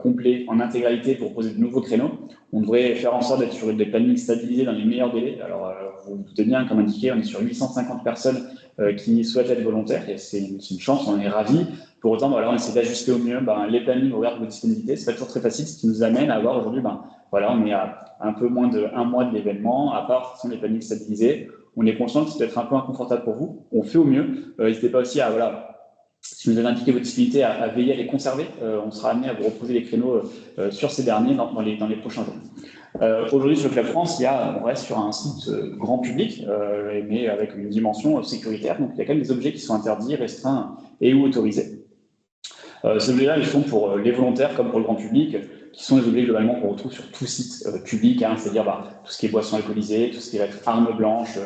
complet en intégralité pour proposer de nouveaux créneaux. On devrait faire en sorte d'être sur des plannings stabilisés dans les meilleurs délais. Alors, vous vous doutez bien, comme indiqué, on est sur 850 personnes qui souhaitent être volontaires et c'est une chance, on est ravis. Pour autant, on essaie d'ajuster au mieux les plannings horaires de vos disponibilités. C'est pas toujours très facile, ce qui nous amène à avoir aujourd'hui, on est à un peu moins d'1 mois de l'événement, à part ce sont des plannings stabilisés. On est conscient que c'est peut-être un peu inconfortable pour vous. On fait au mieux. N'hésitez pas aussi à si vous avez indiqué votre disponibilité, à veiller à les conserver. On sera amené à vous reposer les créneaux sur ces derniers dans les prochains jours. Aujourd'hui, sur le Club France, on reste sur un site grand public, mais avec une dimension sécuritaire. Donc, il y a quand même des objets qui sont interdits, restreints et ou autorisés. Ces objets-là, ils sont pour les volontaires comme pour le grand public, qui sont des objets globalement qu'on retrouve sur tout site public, c'est-à-dire tout ce qui est boissons alcoolisées, tout ce qui va être armes blanches,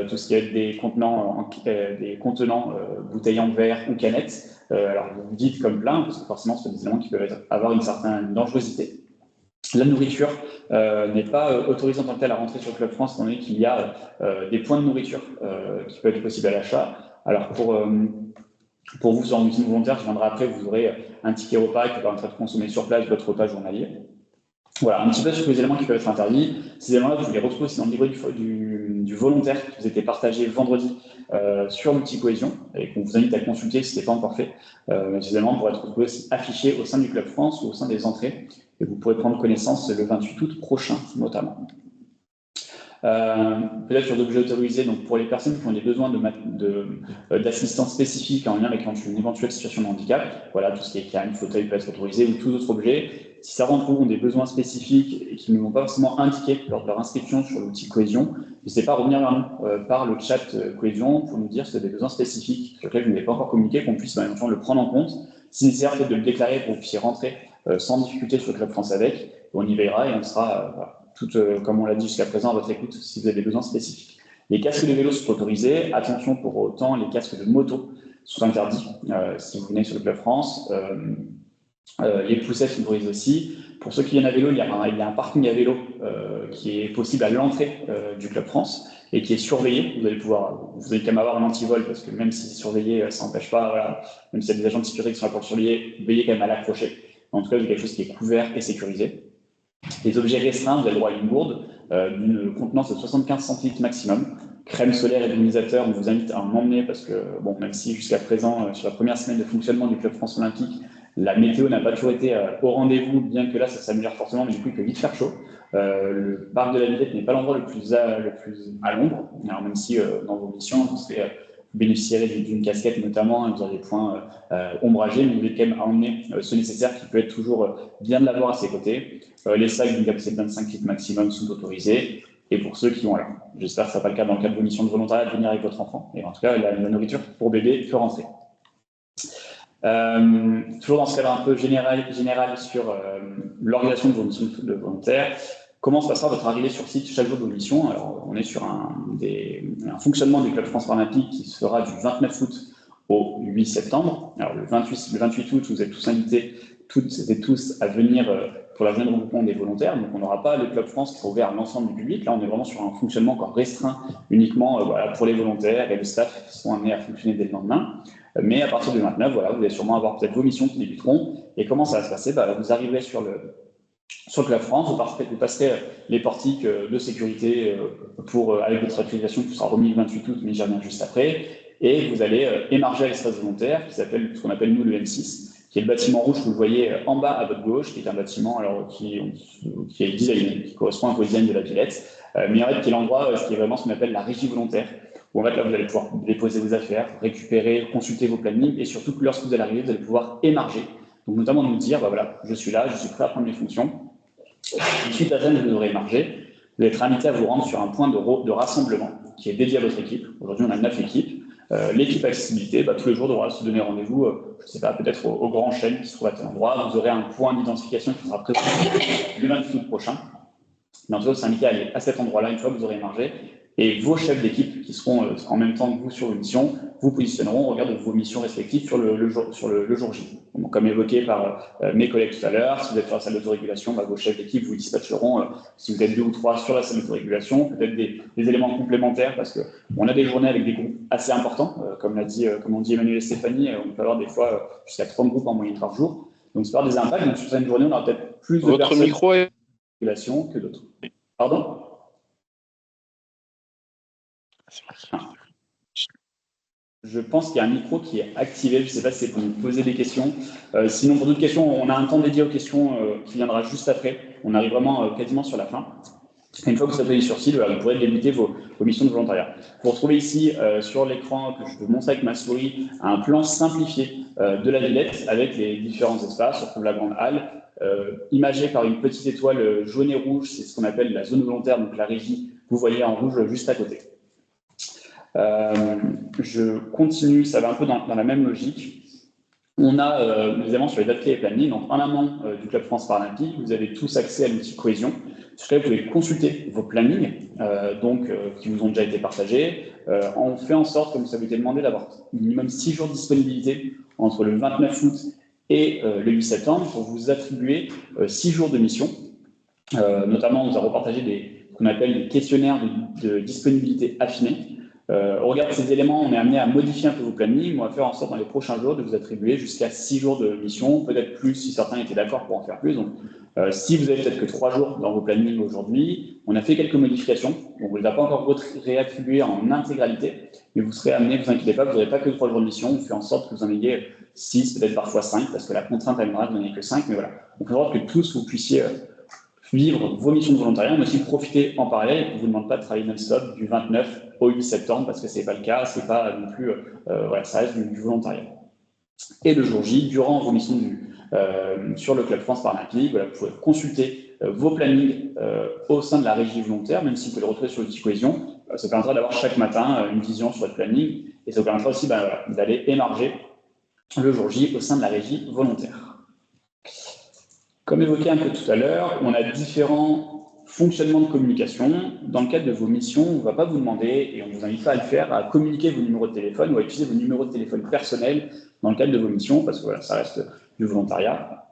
tout ce qui est des contenants bouteilles en verre ou canettes. Alors vous dites comme plein, parce que forcément, ce sont des éléments qui peuvent avoir une certaine dangerosité. La nourriture n'est pas autorisée en tant que telle à rentrer sur le Club France, étant donné qu'il y a des points de nourriture qui peuvent être possibles à l'achat. Alors pour vous, sur un outil volontaire, je viendrai après, vous aurez un ticket repas qui permettra de consommer sur place votre repas journalier. Voilà, un petit peu sur les éléments qui peuvent être interdits. Ces éléments-là, vous les retrouvez aussi dans le livret du volontaire qui vous a été partagé vendredi sur l'outil Cohésion et qu'on vous invite à consulter si ce n'est pas encore fait. Ces éléments pourraient être retrouvés aussi affichés au sein du Club France ou au sein des entrées et vous pourrez prendre connaissance le 28 août prochain, notamment. Peut-être sur l'objet autorisé, donc pour les personnes qui ont des besoins d'assistance spécifique en lien avec une éventuelle situation de handicap, voilà, tout ce qui est canne, fauteuil peut être autorisé ou tout autre objet. Si certains d'entre vous ont des besoins spécifiques et qui ne l'ont pas forcément indiqué lors de leur inscription sur l'outil Cohésion, n'hésitez pas à revenir vers nous par le chat Cohésion pour nous dire si vous avez des besoins spécifiques sur lesquels vous n'avez pas encore communiqué, qu'on puisse éventuellement le prendre en compte. Si nécessaire, peut-être de le déclarer pour que vous puissiez rentrer sans difficulté sur le Club France avec. On y veillera et on sera, comme on l'a dit jusqu'à présent, à votre écoute si vous avez des besoins spécifiques. Les casques de vélo sont autorisés. Attention, pour autant, les casques de moto sont interdits si vous venez sur le Club France. Les poussettes sont autorisées aussi. Pour ceux qui viennent à vélo, il y a un parking à vélo qui est possible à l'entrée du Club France et qui est surveillé. Vous allez quand même avoir un antivol parce que même si c'est surveillé, ça n'empêche pas, voilà, même s'il y a des agents de sécurité qui sont là pour le surveiller, veillez quand même à l'accrocher. En tout cas, c'est quelque chose qui est couvert et sécurisé. Les objets restreints, vous avez le droit à une gourde d'une contenance de 75 centilitres maximum. Crème solaire et luminisateur, on vous invite à en emmener parce que, bon, même si jusqu'à présent, sur la première semaine de fonctionnement du Club France Olympique, la météo n'a pas toujours été au rendez-vous, bien que là, ça s'améliore fortement, mais du coup, il peut vite faire chaud. Le parc de la Villette n'est pas l'endroit le plus à l'ombre. Alors, même si dans vos missions, vous bénéficierez d'une casquette notamment, vous aurez des points ombragés, mais vous devez quand même emmener ce nécessaire qui peut être toujours bien de l'avoir à ses côtés. Les sacs d'une capacité de 25 litres maximum sont autorisés. Et pour ceux qui ont, alors, j'espère que ce ne sera pas le cas dans le cadre de vos missions de volontariat, de venir avec votre enfant. Et en tout cas, la nourriture pour bébé peut rentrer. Toujours dans ce cadre un peu général sur l'organisation de vos missions de volontaires. Comment se passera votre arrivée sur site chaque jour de vos missions? Alors, on est sur un fonctionnement du Club France Paralympique qui se fera du 29 août au 8 septembre. Alors, le 28 août, vous êtes tous invités, toutes et tous, à venir pour la journée de regroupement des volontaires. Donc, on n'aura pas le Club France qui sera ouvert à l'ensemble du public. Là, on est vraiment sur un fonctionnement encore restreint uniquement voilà, pour les volontaires et le staff qui seront amenés à fonctionner dès le lendemain. Mais à partir du 29, voilà, vous allez sûrement avoir peut-être vos missions qui débuteront. Et comment ça va se passer? Vous arriverez sur le Club France, vous passerez les portiques de sécurité avec votre accréditation qui sera remis le 28 août, mais j'y reviens juste après. Et vous allez émarger à l'espace volontaire, qui s'appelle ce qu'on appelle nous le M6, qui est le bâtiment rouge que vous voyez en bas à votre gauche, qui est un bâtiment qui est designé, qui correspond au design de la Villette, mais en fait qui est l'endroit qui est vraiment ce qu'on appelle la régie volontaire, où en fait là vous allez pouvoir déposer vos affaires, récupérer, consulter vos plannings, et surtout que lorsque vous allez arriver, vous allez pouvoir émarger. Donc notamment nous dire, voilà, je suis là, je suis prêt à prendre mes fonctions. Suite à ça, vous aurez émargé, vous allez être invité à vous rendre sur un point de rassemblement qui est dédié à votre équipe. Aujourd'hui, on a 9 équipes. L'équipe accessibilité, tous les jours, devra se donner rendez-vous, je ne sais pas, peut-être au Grand Chêne qui se trouve à tel endroit. Vous aurez un point d'identification qui sera prévu le 28 août prochain. Mais en tout cas, vous serez invité à aller à cet endroit-là une fois que vous aurez émargé. Et vos chefs d'équipe qui seront en même temps que vous sur une mission, vous positionneront au regard de vos missions respectives sur le jour J. Donc, comme évoqué par mes collègues tout à l'heure, si vous êtes sur la salle d'autorégulation, vos chefs d'équipe vous dispatcheront, si vous êtes 2 ou 3 sur la salle d'autorégulation, peut-être des éléments complémentaires parce qu'on a des journées avec des groupes assez importants, comme on dit Emmanuel et Stéphanie, on peut avoir des fois jusqu'à 30 groupes en moyenne par jour. Donc, ça peut avoir des impacts. Donc, sur cette journée, on aura peut-être plus de personnes micro est... que d'autres. Pardon? Je pense qu'il y a un micro qui est activé. Je ne sais pas si c'est pour nous poser des questions. Sinon, pour d'autres questions, on a un temps dédié aux questions qui viendra juste après. On arrive vraiment quasiment sur la fin. Et une fois que vous serez sur site, vous pourrez débuter vos missions de volontariat. Vous retrouvez ici sur l'écran que je peux montrer avec ma souris un plan simplifié de la Villette avec les différents espaces. On retrouve la grande halle, imagée par une petite étoile jaune et rouge. C'est ce qu'on appelle la zone volontaire, donc la régie. Vous voyez en rouge juste à côté. Je continue, ça va un peu dans la même logique. On a évidemment sur les dates clés et plannings, donc en amont du Club France Paralympique, vous avez tous accès à l'outil Cohésion. Sur lequel vous pouvez consulter vos plannings, qui vous ont déjà été partagés. On fait en sorte, comme ça vous a été demandé, d'avoir minimum 6 jours de disponibilité entre le 29 août et le 8 septembre pour vous attribuer 6 jours de mission. Notamment, on vous a repartagé ce qu'on appelle des questionnaires de disponibilité affinés. Au regard de ces éléments, on est amené à modifier un peu vos plannings. On va faire en sorte dans les prochains jours de vous attribuer jusqu'à 6 jours de mission, peut-être plus si certains étaient d'accord pour en faire plus. Donc, si vous avez peut-être que 3 jours dans vos plannings aujourd'hui, on a fait quelques modifications. On ne vous les a pas encore réattribués en intégralité, mais vous serez amené, ne vous inquiétez pas, vous n'aurez pas que 3 jours de mission. On fait en sorte que vous en ayez 6, peut-être parfois 5, parce que la contrainte aimera que vous n'en ayez que 5. Mais voilà, on fait en sorte que tous vous puissiez vivre vos missions de volontariat, mais aussi profiter en parallèle. On ne vous demande pas de travailler non-stop du 29 au 8 septembre parce que ce n'est pas le cas, c'est pas non plus, voilà, ça reste du volontariat. Et le jour J, durant vos missions sur le Club France Paralympique, voilà, vous pouvez consulter vos plannings au sein de la régie volontaire, même si vous pouvez le retrouver sur l'outil Cohésion. Ça permettra d'avoir chaque matin une vision sur votre planning et ça vous permettra aussi voilà, d'aller émarger le jour J au sein de la régie volontaire. Comme évoqué un peu tout à l'heure, on a différents fonctionnements de communication. Dans le cadre de vos missions, on ne va pas vous demander, et on ne vous invite pas à le faire, à communiquer vos numéros de téléphone ou à utiliser vos numéros de téléphone personnels dans le cadre de vos missions, parce que voilà, ça reste du volontariat.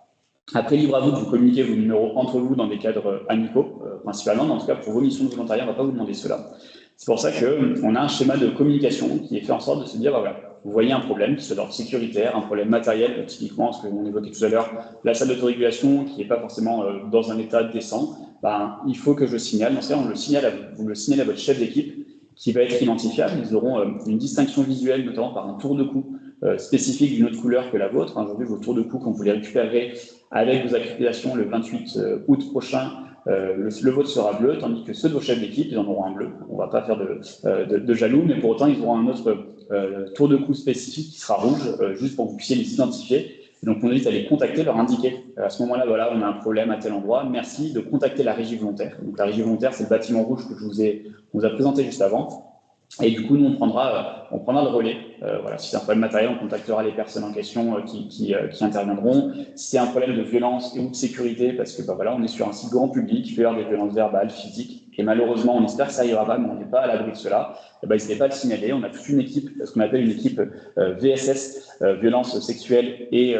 Après, libre à vous de vous communiquer vos numéros entre vous dans des cadres amicaux, principalement. Mais en tout cas, pour vos missions de volontariat, on ne va pas vous demander cela. C'est pour ça qu'on a un schéma de communication qui est fait en sorte de se dire, voilà, vous voyez un problème qui soit d'ordre sécuritaire, un problème matériel, typiquement, ce qu'on évoquait tout à l'heure, la salle d'autorégulation qui n'est pas forcément dans un état décent, il faut que je signale. Dans ce cas, vous le signalez à votre chef d'équipe qui va être identifiable. Ils auront une distinction visuelle, notamment par un tour de cou spécifique d'une autre couleur que la vôtre. Aujourd'hui, vos tours de cou, quand vous les récupérerez avec vos accréditations le 28 août prochain, le vôtre sera bleu, tandis que ceux de vos chefs d'équipe, ils en auront un bleu. On ne va pas faire de jaloux, mais pour autant, ils auront un autre tour de cou spécifique qui sera rouge, juste pour que vous puissiez les identifier. Donc, on invite à les contacter, leur indiquer à ce moment-là, voilà, on a un problème à tel endroit, merci de contacter la régie volontaire. Donc, la régie volontaire, c'est le bâtiment rouge que on vous a présenté juste avant. Et du coup, nous, on prendra le relais. Voilà, si c'est un problème matériel, on contactera les personnes en question qui interviendront. Si c'est un problème de violence ou de sécurité, parce que voilà, on est sur un site grand public, il peut y avoir des violences verbales, physiques, et malheureusement, on espère que ça ira pas, mais on n'est pas à l'abri de cela. N'hésitez pas à le signaler. On a toute une équipe, ce qu'on appelle une équipe VSS, violence sexuelle et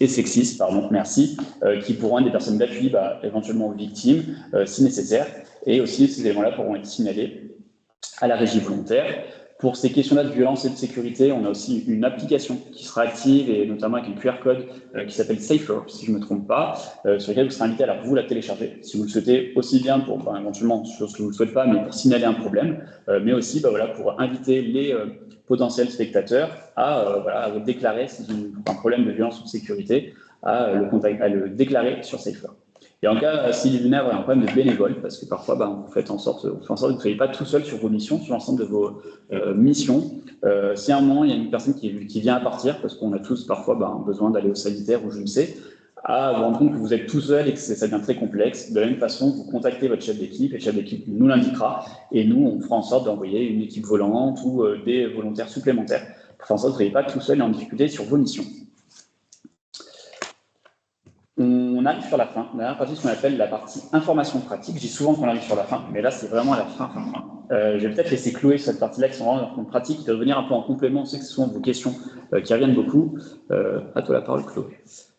sexistes, pardon, merci, qui pourront être des personnes d'appui éventuellement aux victimes, si nécessaire. Et aussi, ces éléments-là pourront être signalés à la régie volontaire. Pour ces questions-là de violence et de sécurité, on a aussi une application qui sera active, et notamment avec un QR code qui s'appelle Safer, si je ne me trompe pas, sur lequel vous serez invité à vous la télécharger, si vous le souhaitez, aussi bien pour, éventuellement, chose que vous ne le souhaitez pas, mais pour signaler un problème, mais aussi voilà, pour inviter les potentiels spectateurs à déclarer s'ils ont un problème de violence ou de sécurité, à le déclarer sur Safer. Et en cas, s'il venait avoir un problème de bénévole, parce que parfois, on fait en sorte que vous ne soyez pas tout seul sur vos missions, sur l'ensemble de vos missions. Si à un moment, il y a une personne qui vient à partir, parce qu'on a tous parfois besoin d'aller au sanitaire ou je ne sais, à vous rendre compte que vous êtes tout seul et que ça devient très complexe. De la même façon, vous contactez votre chef d'équipe, et le chef d'équipe nous l'indiquera, et nous, on fera en sorte d'envoyer une équipe volante ou des volontaires supplémentaires, pour faire en sorte que vous ne soyez pas tout seul et en difficulté sur vos missions. On arrive sur la fin. La dernière partie, ce qu'on appelle la partie information pratique. Je dis souvent qu'on arrive sur la fin, mais là, c'est vraiment la fin. Je vais peut-être laisser clouer cette partie-là qui sont vraiment en pratique, qui doit venir un peu en complément. On sait que ce sont vos questions qui reviennent beaucoup. À toi la parole, Chloé.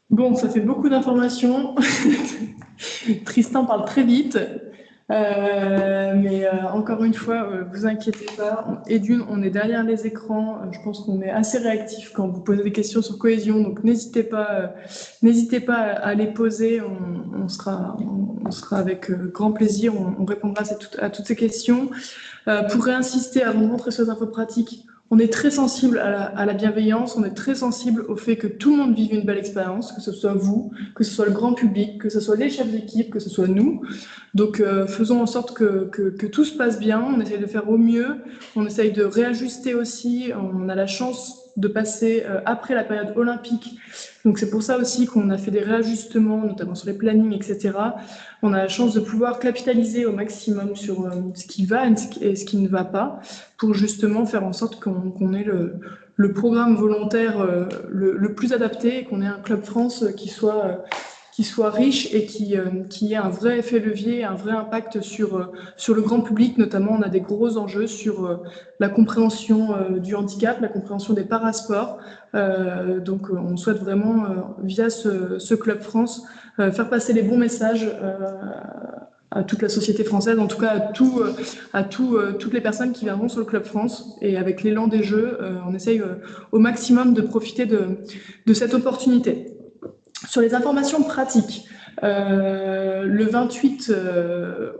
Bon, ça fait beaucoup d'informations. Tristan parle très vite. Mais encore une fois, vous inquiétez pas. Et on est derrière les écrans. Je pense qu'on est assez réactif quand vous posez des questions sur Cohésion. Donc n'hésitez pas à les poser. On sera avec grand plaisir. On répondra à toutes ces questions. Pour réinsister avant de rentrer sur les infos pratiques, on est très sensible à la bienveillance, on est très sensible au fait que tout le monde vive une belle expérience, que ce soit vous, que ce soit le grand public, que ce soit les chefs d'équipe, que ce soit nous. Donc faisons en sorte que tout se passe bien, on essaye de faire au mieux, on essaye de réajuster aussi, on a la chance de passer après la période olympique. Donc c'est pour ça aussi qu'on a fait des réajustements, notamment sur les plannings, etc. On a la chance de pouvoir capitaliser au maximum sur ce qui va et ce qui ne va pas, pour justement faire en sorte qu'on ait le programme volontaire le plus adapté et qu'on ait un Club France qui soit riche et qui ait un vrai effet levier, un vrai impact sur le grand public. Notamment, on a des gros enjeux sur la compréhension du handicap, la compréhension des parasports. Donc, on souhaite vraiment, via ce Club France, faire passer les bons messages à toute la société française, en tout cas à toutes les personnes qui viendront sur le Club France. Et avec l'élan des Jeux, on essaye au maximum de profiter de cette opportunité. Sur les informations pratiques, le 28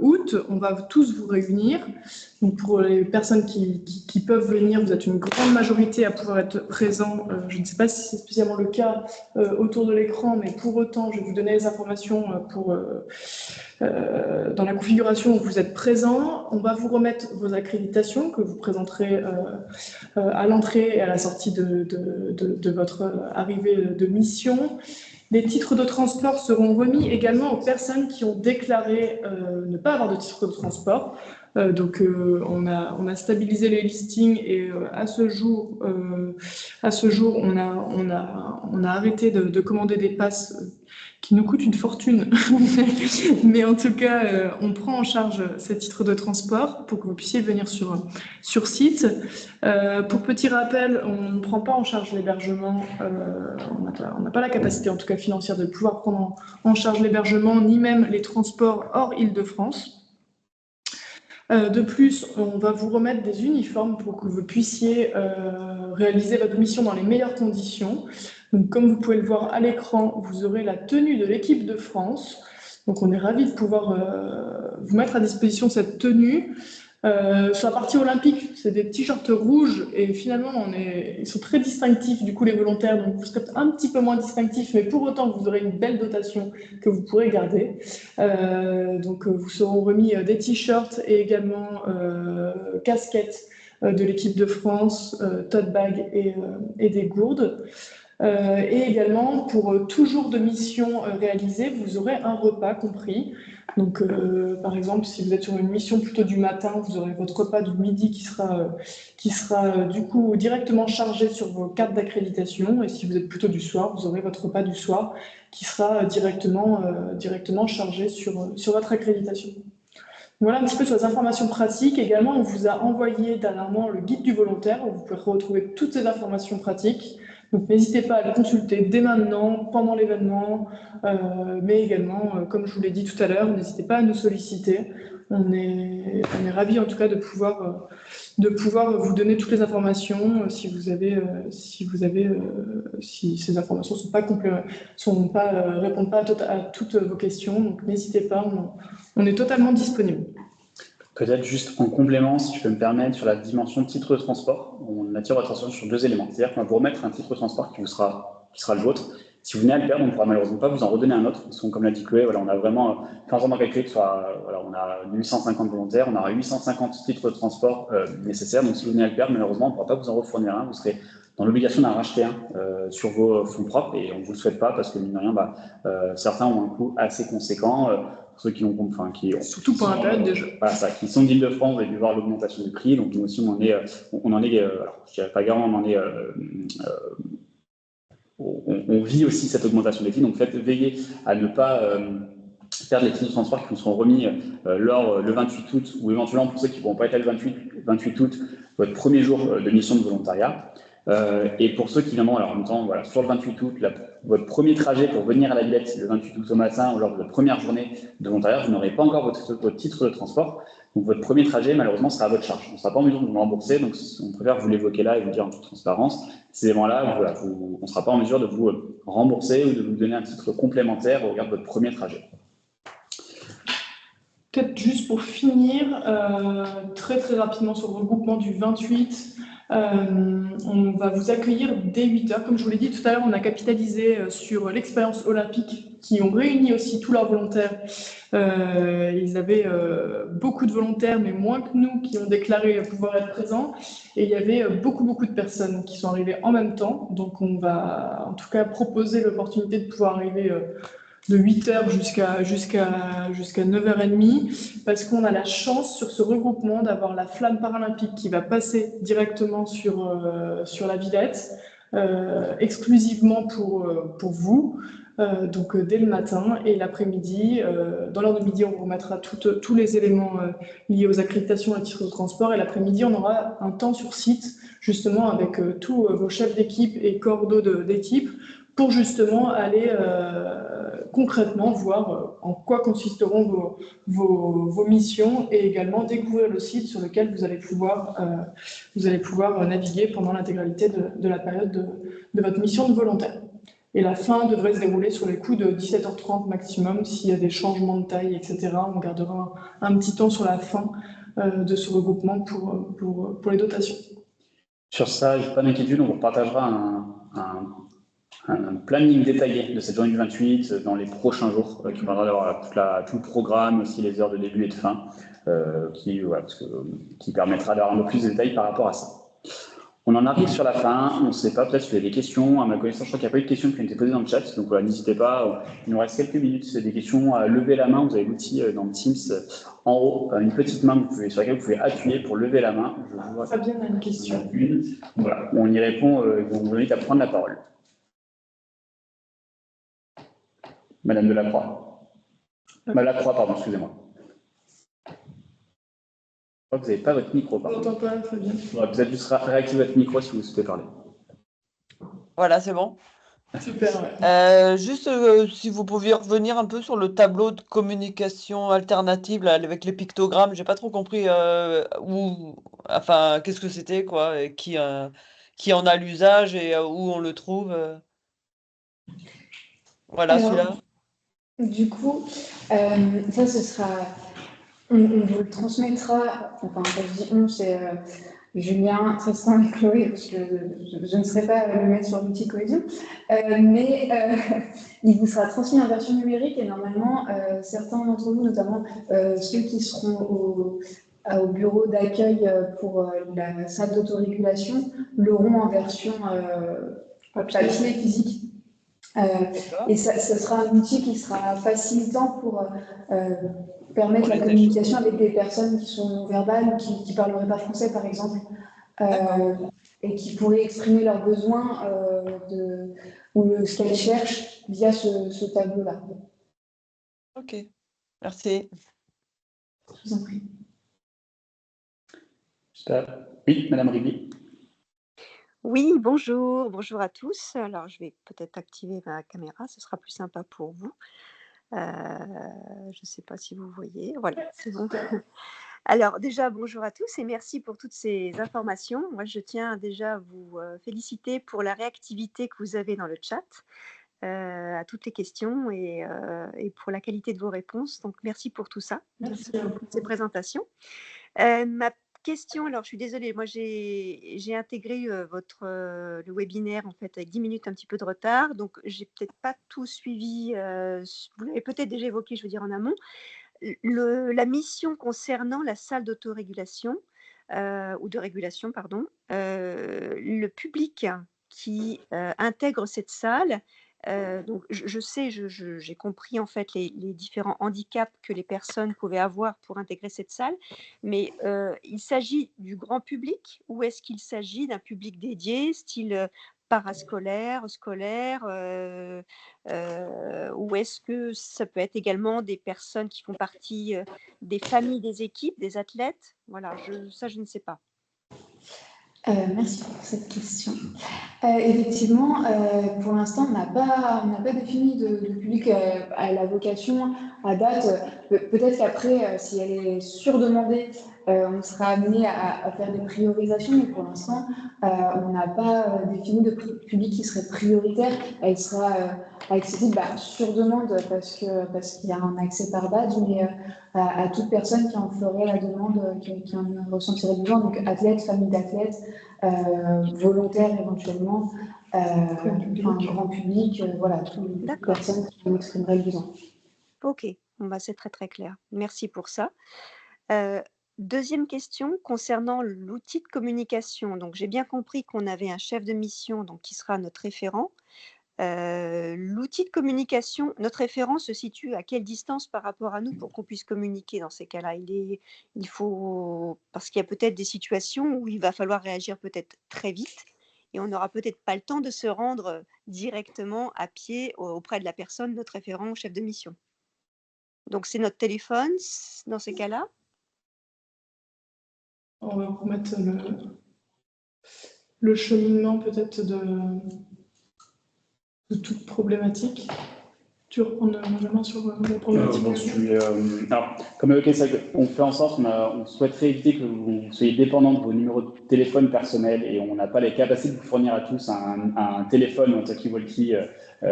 août, on va tous vous réunir. Donc pour les personnes qui peuvent venir, vous êtes une grande majorité à pouvoir être présents. Je ne sais pas si c'est spécialement le cas autour de l'écran, mais pour autant, je vais vous donner les informations dans la configuration où vous êtes présents. On va vous remettre vos accréditations que vous présenterez à l'entrée et à la sortie de votre arrivée de mission. Les titres de transport seront remis également aux personnes qui ont déclaré ne pas avoir de titre de transport. On a stabilisé les listings et à ce jour, on a arrêté de commander des passes qui nous coûtent une fortune. Mais en tout cas, on prend en charge ces titres de transport pour que vous puissiez venir sur site. Pour petit rappel, on ne prend pas en charge l'hébergement. On n'a pas la capacité, en tout cas financière, de pouvoir prendre en charge l'hébergement, ni même les transports hors Île-de-France. De plus, on va vous remettre des uniformes pour que vous puissiez réaliser votre mission dans les meilleures conditions. Donc, comme vous pouvez le voir à l'écran, vous aurez la tenue de l'équipe de France. Donc, on est ravis de pouvoir vous mettre à disposition cette tenue. Sur la partie olympique, c'est des t-shirts rouges et finalement, ils sont très distinctifs, du coup, les volontaires. Donc, vous serez un petit peu moins distinctifs, mais pour autant, vous aurez une belle dotation que vous pourrez garder. Vous seront remis des t-shirts et également casquettes de l'équipe de France, tote bag et des gourdes. Et également, pour tout jour de mission réalisé, vous aurez un repas compris. Donc, par exemple, si vous êtes sur une mission plutôt du matin, vous aurez votre repas du midi qui sera du coup directement chargé sur vos cartes d'accréditation. Et si vous êtes plutôt du soir, vous aurez votre repas du soir qui sera directement chargé sur votre accréditation. Voilà un petit peu sur les informations pratiques. Également, on vous a envoyé dernièrement le guide du volontaire où vous pouvez retrouver toutes ces informations pratiques. Donc, n'hésitez pas à le consulter dès maintenant, pendant l'événement, mais également, comme je vous l'ai dit tout à l'heure, n'hésitez pas à nous solliciter. On est ravis en tout cas de pouvoir vous donner toutes les informations si ces informations répondent pas à toutes vos questions. Donc, n'hésitez pas, on est totalement disponible. Peut-être juste en complément, si je peux me permettre, sur la dimension titre de transport, on attire votre attention sur 2 éléments. C'est-à-dire qu'on va vous remettre un titre de transport qui sera le vôtre. Si vous venez à le perdre, on ne pourra malheureusement pas vous en redonner un autre. Parce que, comme l'a dit Chloé, on a vraiment 15 ans dans calculer on a 850 volontaires, on aura 850 titres de transport nécessaires. Donc si vous venez à le perdre, malheureusement, on ne pourra pas vous en refournir un. Vous serez dans l'obligation d'en racheter un sur vos fonds propres et on ne vous le souhaite pas parce que, mine de rien, certains ont un coût assez conséquent. Ceux qui ont, surtout pour la période déjà. Voilà, ça, qui sont d'Île-de-France, vous avez dû voir l'augmentation du prix. Donc nous aussi, on vit aussi cette augmentation des prix. Donc veillez à ne pas perdre les titres de transport qui vous seront remis lors le 28 août ou éventuellement pour ceux qui ne pourront pas être là le 28 août, votre premier jour de mission de volontariat. Et pour ceux qui viendront, alors en même temps, sur le 28 août, votre premier trajet pour venir à la Villette, le 28 août au matin, ou lors de votre première journée de volontariat, vous n'aurez pas encore votre titre de transport. Donc votre premier trajet, malheureusement, sera à votre charge. On ne sera pas en mesure de vous le rembourser, donc on préfère vous l'évoquer là et vous dire en toute transparence. Ces éléments-là, on ne sera pas en mesure de vous rembourser ou de vous donner un titre complémentaire au regard de votre premier trajet. Peut-être juste pour finir, très très rapidement sur le regroupement du 28, on va vous accueillir dès 8h. Comme je vous l'ai dit tout à l'heure, on a capitalisé sur l'expérience olympique qui ont réuni aussi tous leurs volontaires. Ils avaient beaucoup de volontaires, mais moins que nous, qui ont déclaré pouvoir être présents. Et il y avait beaucoup de personnes qui sont arrivées en même temps. Donc on va en tout cas proposer l'opportunité de pouvoir arriver de 8h jusqu'à 9h30, parce qu'on a la chance sur ce regroupement d'avoir la flamme paralympique qui va passer directement sur la Villette, exclusivement pour vous, donc dès le matin et l'après-midi. Dans l'heure de midi, on vous remettra tous les éléments liés aux accréditations et titres de transport, et l'après-midi, on aura un temps sur site, justement avec tous vos chefs d'équipe et cordeaux d'équipe, pour justement aller concrètement voir en quoi consisteront vos missions et également découvrir le site sur lequel vous allez pouvoir naviguer pendant l'intégralité de la période de votre mission de volontaire. Et la fin devrait se dérouler sur les coups de 17h30 maximum. S'il y a des changements de taille, etc., on gardera un petit temps sur la fin de ce regroupement pour les dotations. Sur ça, je n'ai pas d'inquiétude, on vous partagera un planning détaillé de cette journée du 28 dans les prochains jours, qui permettra d'avoir tout le programme, aussi les heures de début et de fin, qui permettra d'avoir un peu plus de détails par rapport à ça. On en arrive sur la fin, on ne sait pas, peut-être s'il y a des questions. À ma connaissance, je crois qu'il n'y a pas eu de questions qui ont été posées dans le chat, donc voilà, n'hésitez pas. Il nous reste quelques minutes, c'est des questions à lever la main. Vous avez l'outil dans Teams en haut, une petite main sur laquelle vous pouvez appuyer pour lever la main. Je vois Fabien a une question. Voilà, on y répond, on vous invite à prendre la parole. Madame Delacroix. Lacroix, pardon, excusez-moi. Je crois que vous n'avez pas votre micro, On pardon. n'entend pas, Fabien. Vous êtes juste réactiver votre micro si vous souhaitez parler. Voilà, c'est bon. Super, ouais. Juste si vous pouviez revenir un peu sur le tableau de communication alternative là, avec les pictogrammes, j'ai pas trop compris qu'est-ce que c'était quoi, et qui en a l'usage et où on le trouve. Voilà, Alors, celui-là. Du coup, ça, ce sera. On vous le transmettra. Enfin, quand je dis on, c'est Julien, Tristan et Chloé, parce que je ne saurais pas le mettre sur l'outil Cohésion. Mais il vous sera transmis en version numérique et normalement, certains d'entre vous, notamment ceux qui seront au bureau d'accueil pour la salle d'autorégulation, l'auront en version papier physique. Et ça sera un outil qui sera facilitant pour permettre la communication avec des personnes qui sont non-verbales ou qui ne parleraient pas français, par exemple, et qui pourraient exprimer leurs besoins ou ce qu'elles cherchent via ce tableau-là. Ok, merci. Je vous en prie. Oui, Madame Rigby. Oui, bonjour à tous. Alors, je vais peut-être activer ma caméra, ce sera plus sympa pour vous. Je ne sais pas si vous voyez. Voilà, c'est bon. Alors, déjà, bonjour à tous et merci pour toutes ces informations. Moi, je tiens déjà à vous féliciter pour la réactivité que vous avez dans le chat à toutes les questions et pour la qualité de vos réponses. Donc, merci pour tout ça, pour ces présentations. Ma question, alors je suis désolée, moi j'ai intégré le webinaire en fait avec 10 minutes un petit peu de retard, donc j'ai peut-être pas tout suivi, vous l'avez peut-être déjà évoqué, je veux dire en amont, la mission concernant la salle d'autorégulation, ou de régulation, pardon, le public qui intègre cette salle, donc je sais, j'ai compris en fait les différents handicaps que les personnes pouvaient avoir pour intégrer cette salle, mais il s'agit du grand public ou est-ce qu'il s'agit d'un public dédié, style parascolaire, scolaire, ou est-ce que ça peut être également des personnes qui font partie des familles des équipes, des athlètes? Voilà, je ne sais pas. Merci pour cette question. Effectivement, pour l'instant, on n'a pas défini de public à la vocation à date. Peut-être qu'après, si elle est surdemandée, on sera amené à faire des priorisations, mais pour l'instant, on n'a pas défini de public qui serait prioritaire. Elle sera accessible sur demande parce qu'il y a un accès par badge, mais à toute personne qui en ferait la demande, qui en ressentirait besoin, donc athlète, famille d'athlètes, volontaires éventuellement, grand public, voilà, toutes les personnes qui en exprimeraient le besoin. Ok, bon, c'est très très clair. Merci pour ça. Deuxième question concernant l'outil de communication. Donc j'ai bien compris qu'on avait un chef de mission donc, qui sera notre référent. L'outil de communication, notre référent se situe à quelle distance par rapport à nous pour qu'on puisse communiquer dans ces cas-là? Il faut, parce qu'il y a peut-être des situations où il va falloir réagir peut-être très vite et on n'aura peut-être pas le temps de se rendre directement à pied auprès de la personne, notre référent ou chef de mission. Donc c'est notre téléphone dans ces cas-là? On va vous mettre le cheminement peut-être de toute problématique. Tu veux reprendre la main sur la problématique? Alors, comme évoqué, on fait en sorte, on souhaiterait éviter que vous soyez dépendant de vos numéros de téléphone personnels et on n'a pas les capacités de vous fournir à tous un téléphone ou un talkie-walkie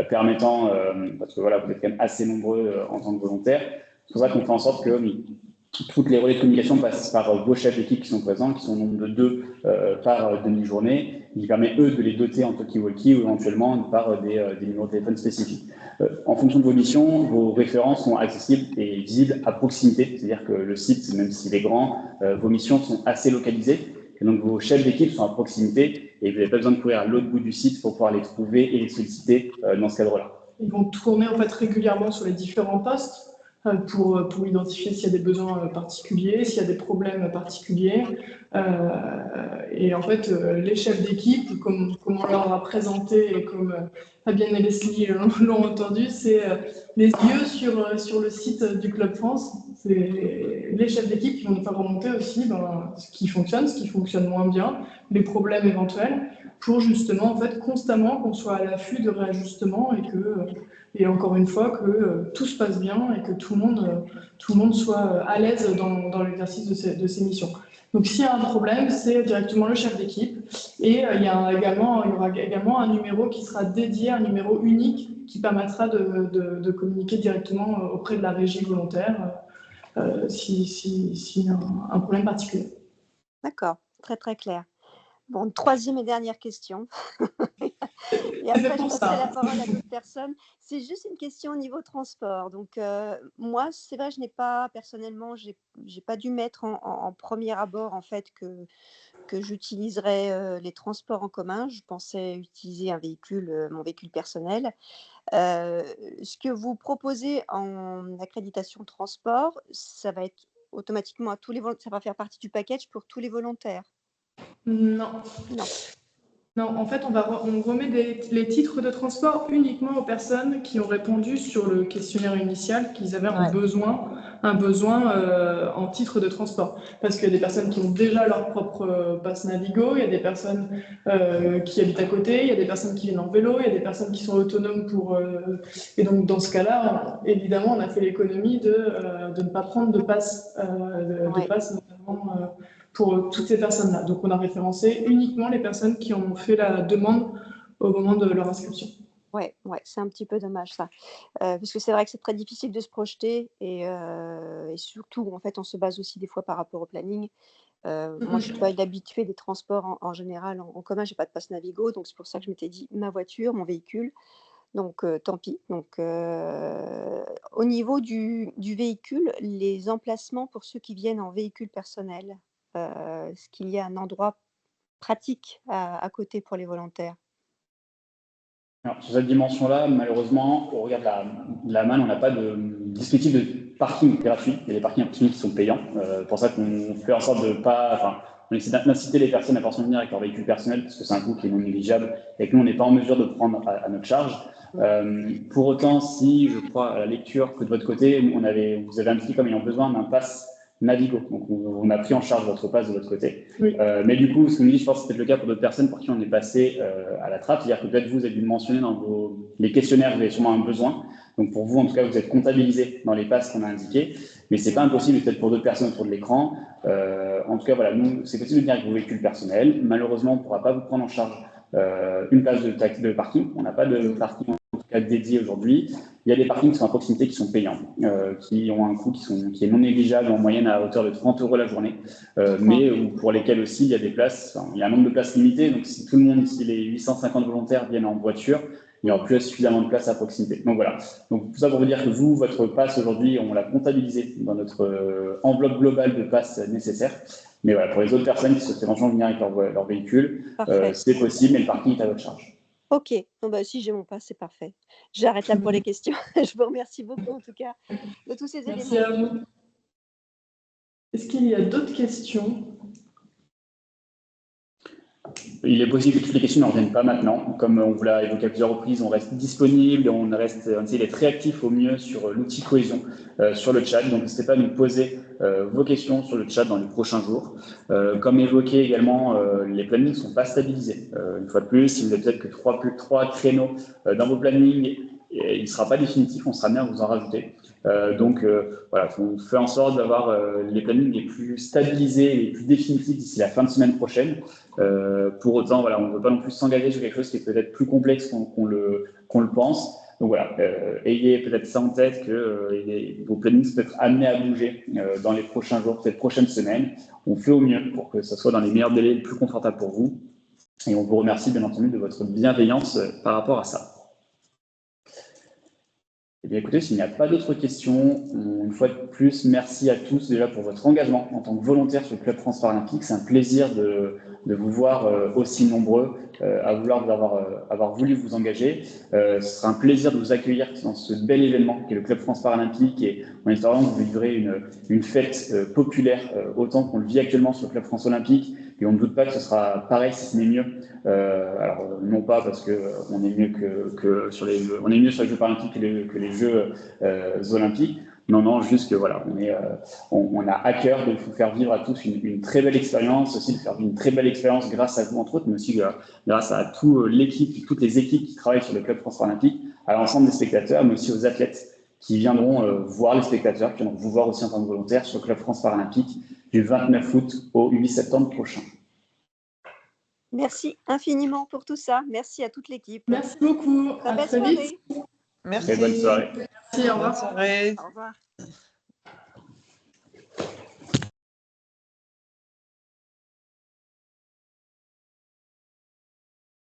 permettant, parce que voilà, vous êtes quand même assez nombreux en tant que volontaires. C'est pour ça qu'on fait en sorte que toutes les relais de communication passent par vos chefs d'équipe qui sont présents, qui sont au nombre de 2 par demi-journée, qui permet, eux, de les doter en talkie-walkie ou éventuellement par des numéros de téléphone spécifiques. En fonction de vos missions, vos références sont accessibles et visibles à proximité, c'est-à-dire que le site, même s'il est grand, vos missions sont assez localisées. Et donc, vos chefs d'équipe sont à proximité et vous n'avez pas besoin de courir à l'autre bout du site pour pouvoir les trouver et les solliciter dans ce cadre-là. Ils vont tourner en fait régulièrement sur les différents postes pour identifier s'il y a des besoins particuliers, s'il y a des problèmes particuliers. Et en fait, les chefs d'équipe, comme on leur a présenté et comme Fabienne et Leslie l'ont entendu, c'est les yeux sur le site du Club France. C'est les chefs d'équipe qui vont nous faire remonter aussi ce qui fonctionne moins bien, les problèmes éventuels, pour justement, en fait, constamment qu'on soit à l'affût de réajustements et encore une fois, que tout se passe bien et que tout le monde soit à l'aise dans l'exercice de ces missions. Donc, s'il y a un problème, c'est directement le chef d'équipe. Et il y aura également un numéro qui sera dédié, un numéro unique qui permettra de communiquer directement auprès de la régie volontaire si un problème particulier. D'accord, très très clair. Bon, troisième et dernière question. Et après, je passerai la parole à d'autres personnes. C'est juste une question au niveau transport. Donc, moi, c'est vrai, je n'ai pas, personnellement, j'ai pas dû mettre en premier abord, en fait, que j'utiliserais les transports en commun. Je pensais utiliser mon véhicule personnel. Ce que vous proposez en accréditation transport, ça va être automatiquement à tous les volontaires, ça va faire partie du package pour tous les volontaires. Non. Non, en fait, on remet les titres de transport uniquement aux personnes qui ont répondu sur le questionnaire initial qu'ils avaient un besoin en titre de transport. Parce qu'il y a des personnes qui ont déjà leur propre passe Navigo, il y a des personnes qui habitent à côté, il y a des personnes qui viennent en vélo, il y a des personnes qui sont autonomes et donc, dans ce cas-là, évidemment, on a fait l'économie de ne pas prendre de passe, notamment pour toutes ces personnes-là. Donc, on a référencé uniquement les personnes qui ont fait la demande au moment de leur inscription. Ouais, c'est un petit peu dommage ça, parce que c'est vrai que c'est très difficile de se projeter et surtout, en fait, on se base aussi des fois par rapport au planning. Moi, je suis pas habituée des transports en général en commun, j'ai pas de passe Navigo, donc c'est pour ça que je m'étais dit ma voiture, mon véhicule. Donc, tant pis. Donc, au niveau du véhicule, les emplacements pour ceux qui viennent en véhicule personnel, est-ce qu'il y a un endroit pratique à côté pour les volontaires? Alors, sur cette dimension-là, malheureusement, au regard de la MAN, on n'a pas de dispositif de parking gratuit. Il y a des parkings qui sont payants. Pour ça qu'on fait en sorte de pas... Enfin, on essaie d'inciter les personnes à forcément venir avec leur véhicule personnel parce que c'est un coût qui est non négligeable et que nous, on n'est pas en mesure de prendre à notre charge. Pour autant, si je crois à la lecture que de votre côté, vous avez indiqué comme ayant besoin d'un pass Navigo. Donc, on a pris en charge votre pass de votre côté. Oui. Mais du coup, ce que nous dit, je pense que c'est peut-être le cas pour d'autres personnes pour qui on est passé à la trappe. C'est-à-dire que peut-être vous avez dû le mentionner dans les questionnaires, vous avez sûrement un besoin. Donc, pour vous, en tout cas, vous êtes comptabilisé dans les passes qu'on a indiquées. Mais ce n'est pas impossible, peut-être pour d'autres personnes autour de l'écran. En tout cas, voilà, nous, c'est possible de venir avec vos véhicules personnels. Malheureusement, on ne pourra pas vous prendre en charge une place de parking. On n'a pas de parking en tout cas dédié aujourd'hui. Il y a des parkings qui sont à proximité qui sont payants, qui ont un coût qui est non négligeable en moyenne à hauteur de 30 € la journée, mais pour lesquels aussi il y a des places, il y a un nombre de places limité. Donc si tout le monde, si les 850 volontaires viennent en voiture, il n'y aura plus suffisamment de place à proximité. Donc voilà. Donc tout ça pour vous dire que vous, votre passe aujourd'hui, on l'a comptabilisé dans notre enveloppe globale de passes nécessaires. Mais voilà, pour les autres personnes qui souhaitent éventuellement venir avec leur véhicule, c'est possible, mais le parking est à votre charge. Ok, bon, bah, si j'ai mon pass, c'est parfait. J'arrête là pour les questions. Je vous remercie beaucoup en tout cas de tous ces éléments. Merci à vous. Est-ce qu'il y a d'autres questions? Il est possible que toutes les questions ne reviennent pas maintenant. Comme on vous l'a évoqué à plusieurs reprises, on reste disponible, on essaie d'être réactif au mieux sur l'outil Cohésion, sur le chat. Donc, n'hésitez pas à nous poser vos questions sur le chat dans les prochains jours. Comme évoqué également, les plannings ne sont pas stabilisés. Une fois de plus, si vous avez peut-être que trois créneaux dans vos plannings, il ne sera pas définitif, on sera bien à vous en rajouter. Donc, voilà, on fait en sorte d'avoir les plannings les plus stabilisés et les plus définitifs d'ici la fin de semaine prochaine. Pour autant, voilà, on ne veut pas non plus s'engager sur quelque chose qui est peut-être plus complexe qu'on le pense. Donc voilà, ayez peut-être ça en tête que vos plannings peuvent être amenés à bouger dans les prochains jours, peut-être prochaines semaines. On fait au mieux pour que ça soit dans les meilleurs délais, les plus confortables pour vous. Et on vous remercie bien entendu de votre bienveillance par rapport à ça. Eh bien, écoutez, s'il n'y a pas d'autres questions, une fois de plus, merci à tous déjà pour votre engagement en tant que volontaire sur le Club France Paralympique. C'est un plaisir de vous voir aussi nombreux à vouloir avoir voulu vous engager. Ce sera un plaisir de vous accueillir dans ce bel événement qu'est le Club France Paralympique et en espérant que vous vivrez une fête populaire autant qu'on le vit actuellement sur le Club France Olympique. Et on ne doute pas que ce sera pareil, si ce n'est mieux. Alors, non pas parce qu'on est mieux que sur les Jeux, on est mieux sur les Jeux paralympiques que les Jeux olympiques. Non, juste que voilà, on a à cœur de vous faire vivre à tous une très belle expérience, aussi de faire vivre une très belle expérience grâce à vous, entre autres, mais aussi grâce à toute l'équipe, toutes les équipes qui travaillent sur le Club France Paralympique, à l'ensemble des spectateurs, mais aussi aux athlètes qui viendront voir les spectateurs, qui viendront vous voir aussi en tant que volontaire sur le Club France Paralympique du 29 août au 8 septembre prochain. Merci infiniment pour tout ça. Merci à toute l'équipe. Merci beaucoup. Très belle très soirée. vite. Merci. Très bonne soirée. Merci, au revoir. Bonne soirée. Au revoir.